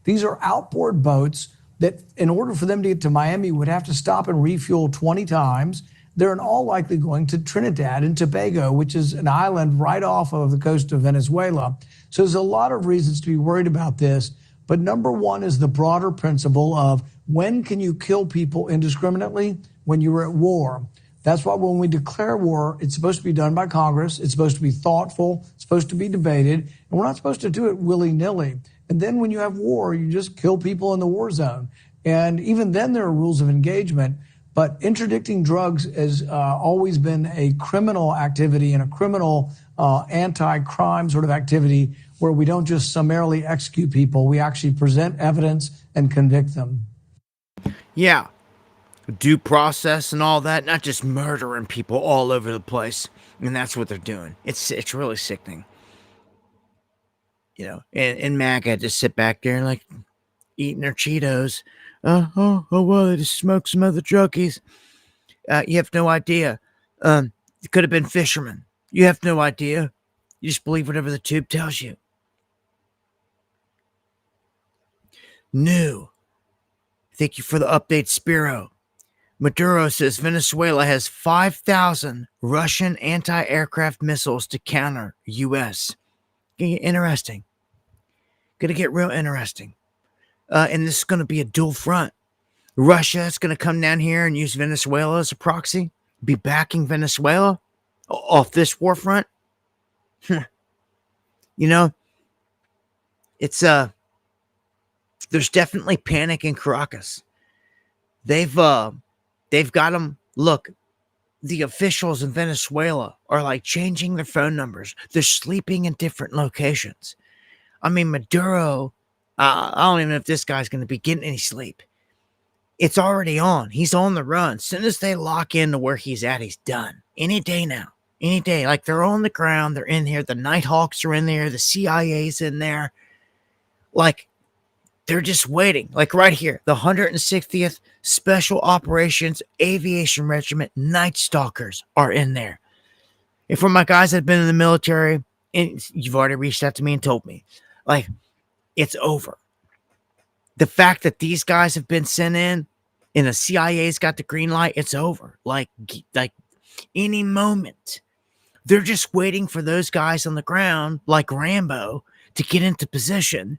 These are outboard boats that, in order for them to get to Miami, would have to stop and refuel 20 times. They're in all likely going to Trinidad and Tobago, which is an island right off of the coast of Venezuela. So there's a lot of reasons to be worried about this. But number one is the broader principle of, when can you kill people indiscriminately? When you're at war. That's why when we declare war, it's supposed to be done by Congress. It's supposed to be thoughtful. It's supposed to be debated. And we're not supposed to do it willy-nilly. And then when you have war, you just kill people in the war zone. And even then there are rules of engagement. But interdicting drugs has always been a criminal activity and a criminal anti-crime sort of activity, where we don't just summarily execute people. We actually present evidence and convict them. Yeah. Due process and all that, not just murdering people all over the place. And that's what they're doing. It's really sickening. You know, and MAGA just sit back there and, like, eating their Cheetos. Oh, well, they just smoked some other druggies. You have no idea. It could have been fishermen. You have no idea. You just believe whatever the tube tells you. New. Thank you for the update, Spiro. Maduro says Venezuela has 5,000 Russian anti-aircraft missiles to counter U.S. Interesting. Gonna get real interesting. And this is going to be a dual front. Russia is going to come down here and use Venezuela as a proxy, be backing Venezuela off this war front. You know, it's there's definitely panic in Caracas. They've got them. Look, the officials in Venezuela are, like, changing their phone numbers. They're sleeping in different locations. I mean, Maduro, I don't even know if this guy's going to be getting any sleep. It's already on. He's on the run. As soon as they lock into where he's at, he's done. Any day now. Any day. Like, they're on the ground. They're in here. The Nighthawks are in there. The CIA's in there. Like, they're just waiting. Like, right here. The 160th Special Operations Aviation Regiment Night Stalkers are in there. And for my guys that have been in the military, and you've already reached out to me and told me, like, it's over. The fact that these guys have been sent in and the CIA's got the green light, it's over. Like any moment. They're just waiting for those guys on the ground, like Rambo, to get into position.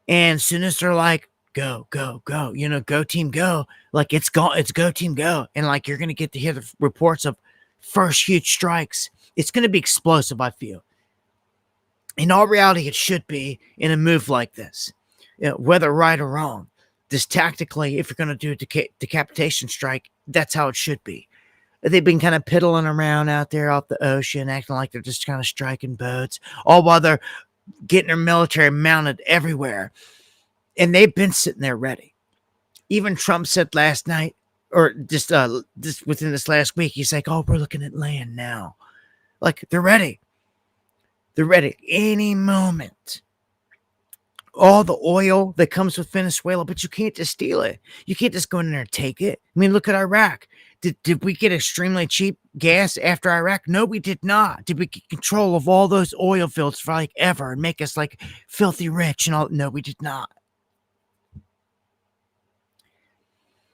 And as soon as they're like, go, go, go, you know, go team go, like, it's go team go. And, like, you're going to get to hear the reports of first huge strikes. It's going to be explosive, I feel. In all reality, it should be in a move like this. You know, whether right or wrong, this tactically, if you're going to do a decapitation strike, that's how it should be. They've been kind of piddling around out there off the ocean, acting like they're just kind of striking boats, all while they're getting their military mounted everywhere. And they've been sitting there ready. Even Trump said last night, or just within this last week, he's like, oh, we're looking at land now. Like, they're ready. They're ready any moment. All the oil that comes with Venezuela, but you can't just steal it. You can't just go in there and take it. I mean, look at Iraq. Did we get extremely cheap gas after Iraq? No, we did not. Did we get control of all those oil fields for, like, ever and make us, like, filthy rich and all? No, we did not.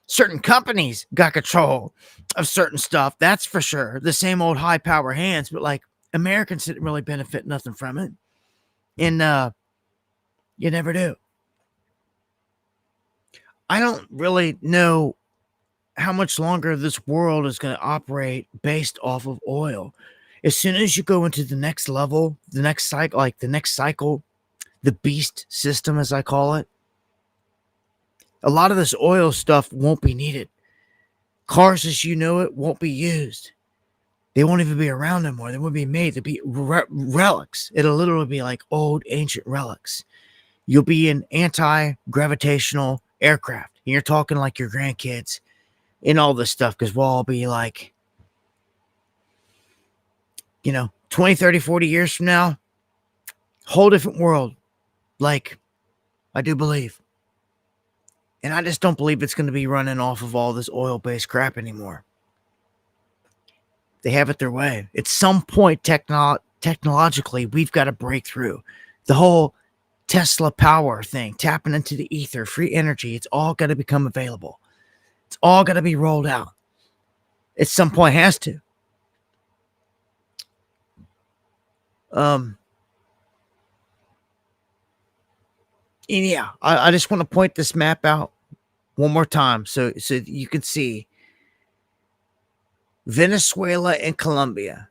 Certain companies got control of certain stuff, that's for sure. The same old high power hands, but, like, Americans didn't really benefit nothing from it. And You never do. I don't really know how much longer this world is going to operate based off of oil. As soon as you go into the next level, the next cycle, the beast system, as I call it, a lot of this oil stuff won't be needed. Cars as you know it won't be used. They won't even be around anymore. They won't be made. They'll be relics. It'll literally be like old ancient relics. You'll be in anti-gravitational aircraft. And you're talking like your grandkids and all this stuff, because we'll all be like, 20, 30, 40 years from now, whole different world. Like, I do believe. And I just don't believe it's going to be running off of all this oil-based crap anymore. They have it their way. At some point, technologically, we've got to break through. The whole Tesla power thing, tapping into the ether, free energy, it's all got to become available. It's all got to be rolled out. At some point, it has to. And yeah, I just want to point this map out one more time so you can see Venezuela and Colombia.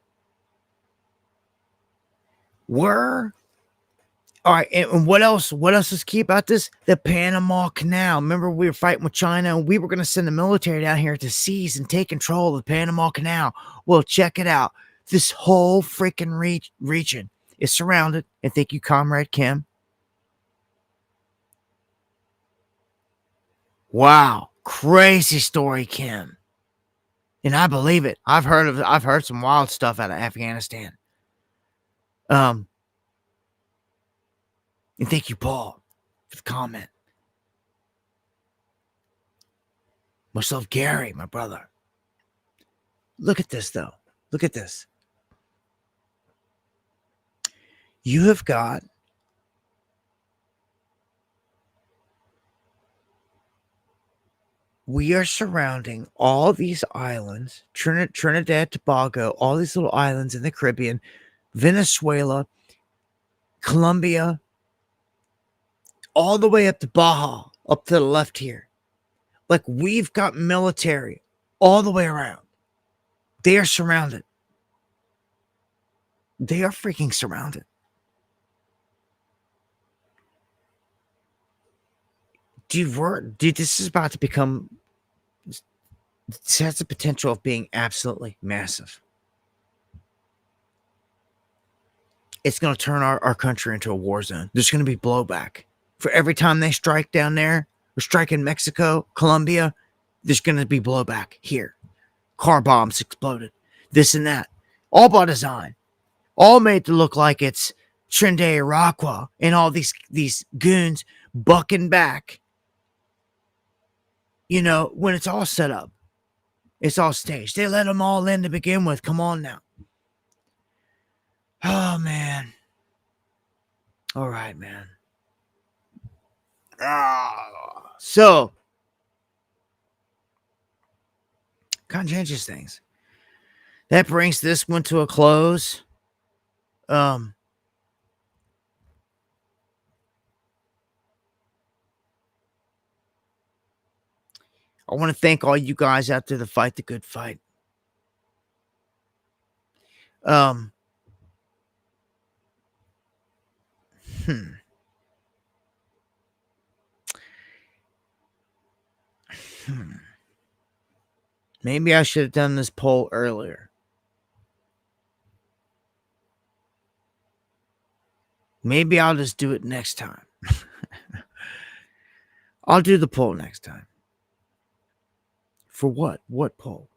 All right, and what else is key about this? The Panama Canal. Remember, we were fighting with China, and we were going to send the military down here to seize and take control of the Panama Canal. Well, check it out. This whole freaking region is surrounded, and thank you, Comrade Kim. Wow, crazy story, Kim. And I believe it. I've heard some wild stuff out of Afghanistan. And thank you, Paul, for the comment. Myself, Gary, my brother. Look at this, though. Look at this. You have got we are surrounding all these islands, Trinidad, Tobago, all these little islands in the Caribbean, Venezuela, Colombia, all the way up to Baja, up to the left here. Like, we've got military all the way around. They are surrounded. They are freaking surrounded. Dude, this is about to become. This has the potential of being absolutely massive. It's going to turn our country into a war zone. There's going to be blowback. For every time they strike down there, or strike in Mexico, Colombia, there's going to be blowback here. Car bombs exploded. This and that. All by design. All made to look like it's Trinidad Araqua and all these goons bucking back. When it's all set up. It's all staged. They let them all in to begin with. Come on now. Oh, man. All right, man. So, kind of changes things. That brings this one to a close. I want to thank all you guys out there to fight the good fight. Maybe I should have done this poll earlier. Maybe I'll just do it next time. I'll do the poll next time. For what? What poll?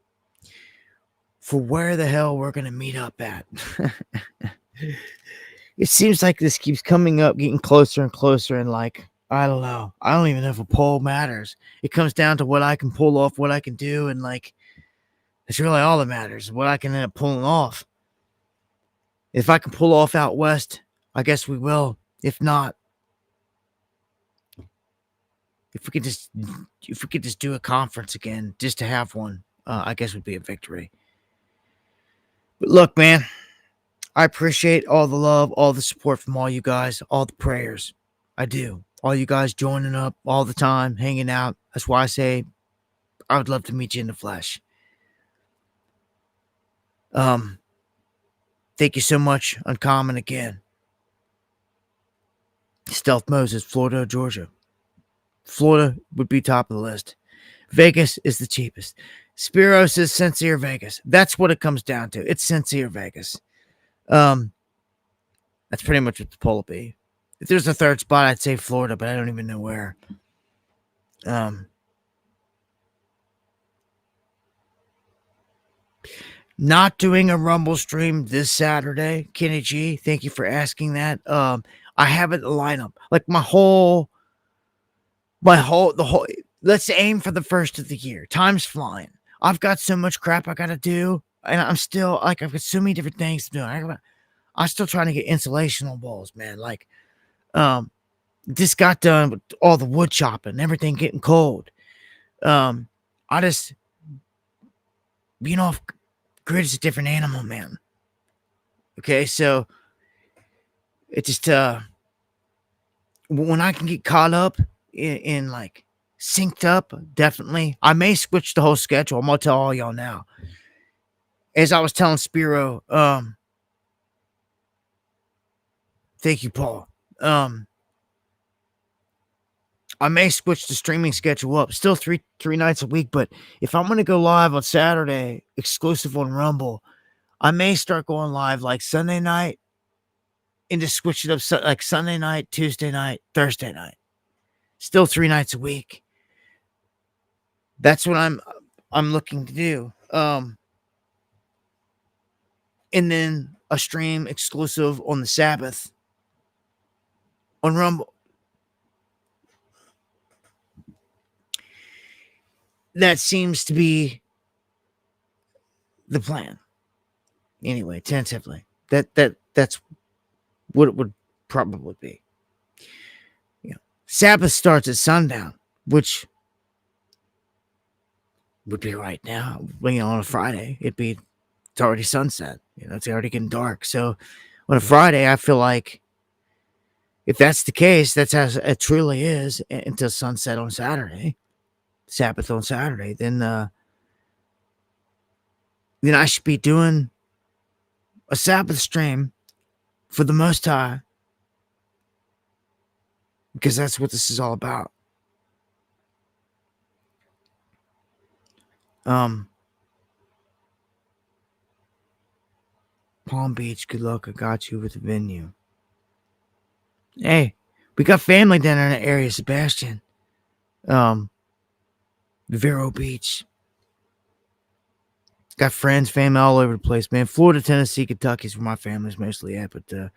For where the hell we're going to meet up at. It seems like this keeps coming up, getting closer and closer, and like, I don't know. I don't even know if a poll matters. It comes down to what I can pull off, what I can do, and like, it's really all that matters, what I can end up pulling off. If I can pull off out west, I guess we will. If not, if we could just do a conference again, just to have one, I guess would be a victory. But look, man, I appreciate all the love, all the support from all you guys, all the prayers. I do. All you guys joining up all the time, hanging out. That's why I say I would love to meet you in the flesh. Thank you so much, Uncommon again. Stealth Moses, Florida, Georgia. Florida would be top of the list. Vegas is the cheapest. Spiro says Cincy or Vegas. That's what it comes down to. It's Cincy or Vegas. That's pretty much what the poll will be. If there's a third spot, I'd say Florida, but I don't even know where. Not doing a Rumble stream this Saturday, Kenny G. Thank you for asking that. I have it lineup. Like the whole. Let's aim for the first of the year. Time's flying. I've got so much crap I gotta do, and I'm still like I've got so many different things to do. I'm still trying to get insulation on walls, man. Like, just got done with all the wood chopping, and everything getting cold. I just, grid is a different animal, man. Okay, so it just when I can get caught up in like synced up, definitely. I may switch the whole schedule. I'm gonna tell all y'all now. As I was telling Spiro, thank you, Paul. I may switch the streaming schedule up. Still three nights a week, but if I'm gonna go live on Saturday, exclusive on Rumble, I may start going live like Sunday night and just switch it up like Sunday night, Tuesday night, Thursday night. Still 3 nights a week. That's what I'm looking to do. And then a stream exclusive on the Sabbath on Rumble. That seems to be the plan. Anyway, tentatively. That's what it would probably be. Sabbath starts at sundown, which would be right now. On a Friday, it's already sunset. It's already getting dark. So on a Friday, I feel like if that's the case, that's how it truly is until sunset on Saturday, Sabbath on Saturday. Then I should be doing a Sabbath stream for the Most High, because that's what this is all about. Palm Beach, good luck. I got you with the venue. Hey, we got family down in that area, Sebastian. Vero Beach. Got friends, family all over the place, man. Florida, Tennessee, Kentucky is where my family's mostly at, but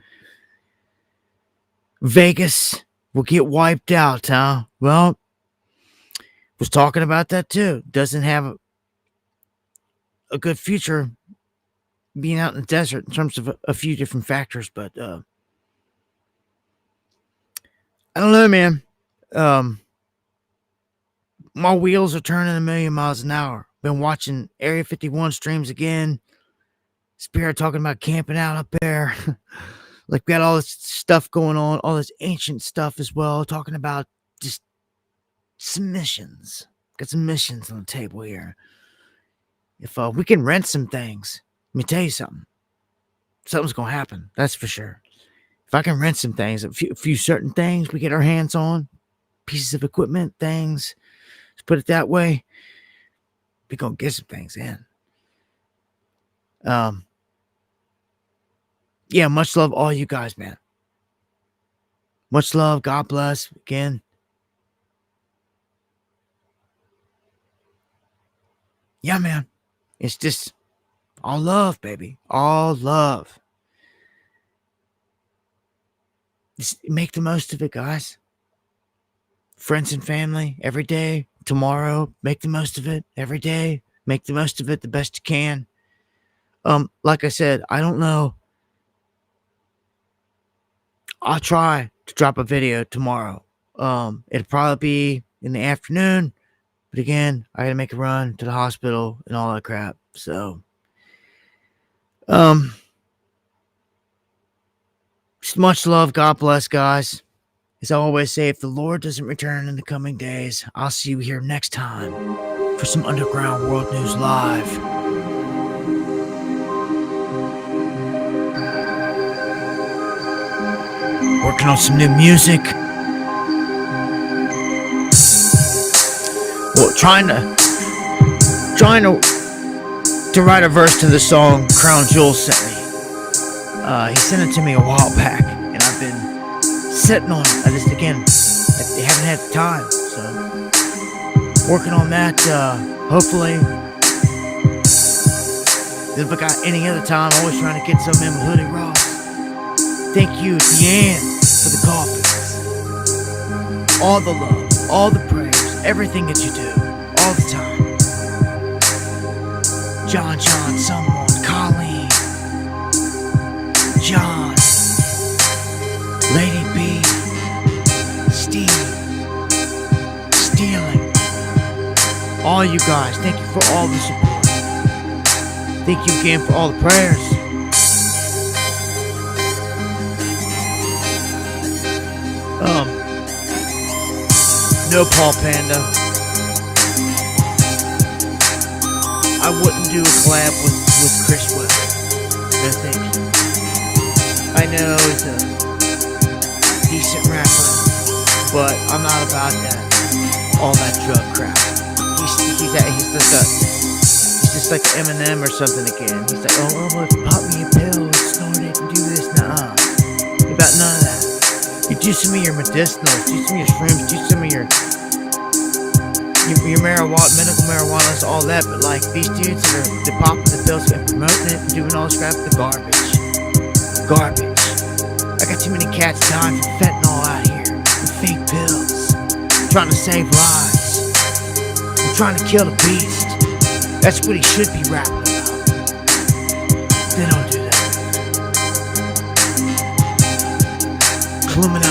Vegas will get wiped out, huh? Well, was talking about that too. Doesn't have a good future being out in the desert in terms of a few different factors, but I don't know, man. My wheels are turning 1,000,000 miles an hour. Been watching Area 51 streams again. Spirit talking about camping out up there. Like, we got all this stuff going on, all this ancient stuff as well, talking about just some missions. Got some missions on the table here. If we can rent some things, let me tell you something. Something's going to happen. That's for sure. If I can rent some things, a few certain things we get our hands on, pieces of equipment, things, let's put it that way, we're going to get some things in. Yeah, much love all you guys, man. Much love. God bless. Again. Yeah, man. It's just all love, baby. All love. Just make the most of it, guys. Friends and family, every day, tomorrow, make the most of it. Every day, make the most of it the best you can. Like I said, I don't know. I'll try to drop a video tomorrow. It'll probably be in the afternoon. But again, I gotta make a run to the hospital and all that crap. So, just much love. God bless, guys. As I always say, if the Lord doesn't return in the coming days, I'll see you here next time for some Underground World News Live. Working on some new music. Well, trying to write a verse to the song Crown Jewel sent me. He sent it to me a while back, and I've been sitting on it. I haven't had the time, so working on that. Hopefully, if I got any other time, always trying to get something in with Hoodie Ross. Thank you, Deanne, for the coffee. All the love, all the prayers, everything that you do, all the time. John, someone, Colleen, John, Lady B, Steve, Stealing. All you guys, thank you for all the support. Thank you again for all the prayers. No Paul Panda. I wouldn't do a collab with Chris Webber. No thank you. I know he's a decent rapper, but I'm not about that. All that drug crap. He's just like Eminem or something again. He's like, oh, pop me a pill, snort it, and do this. Nuh-uh. About none of that. You do some of your medicinals, do some of your shrooms, do some of your marijuana, medical marijuana, all that, but like these dudes that are popping the pills and promoting it and doing all this crap, the garbage. I got too many cats dying from fentanyl out here, and fake pills, trying to save lives, and trying to kill the beast. That's what he should be rapping about. They don't do that. Illuminati.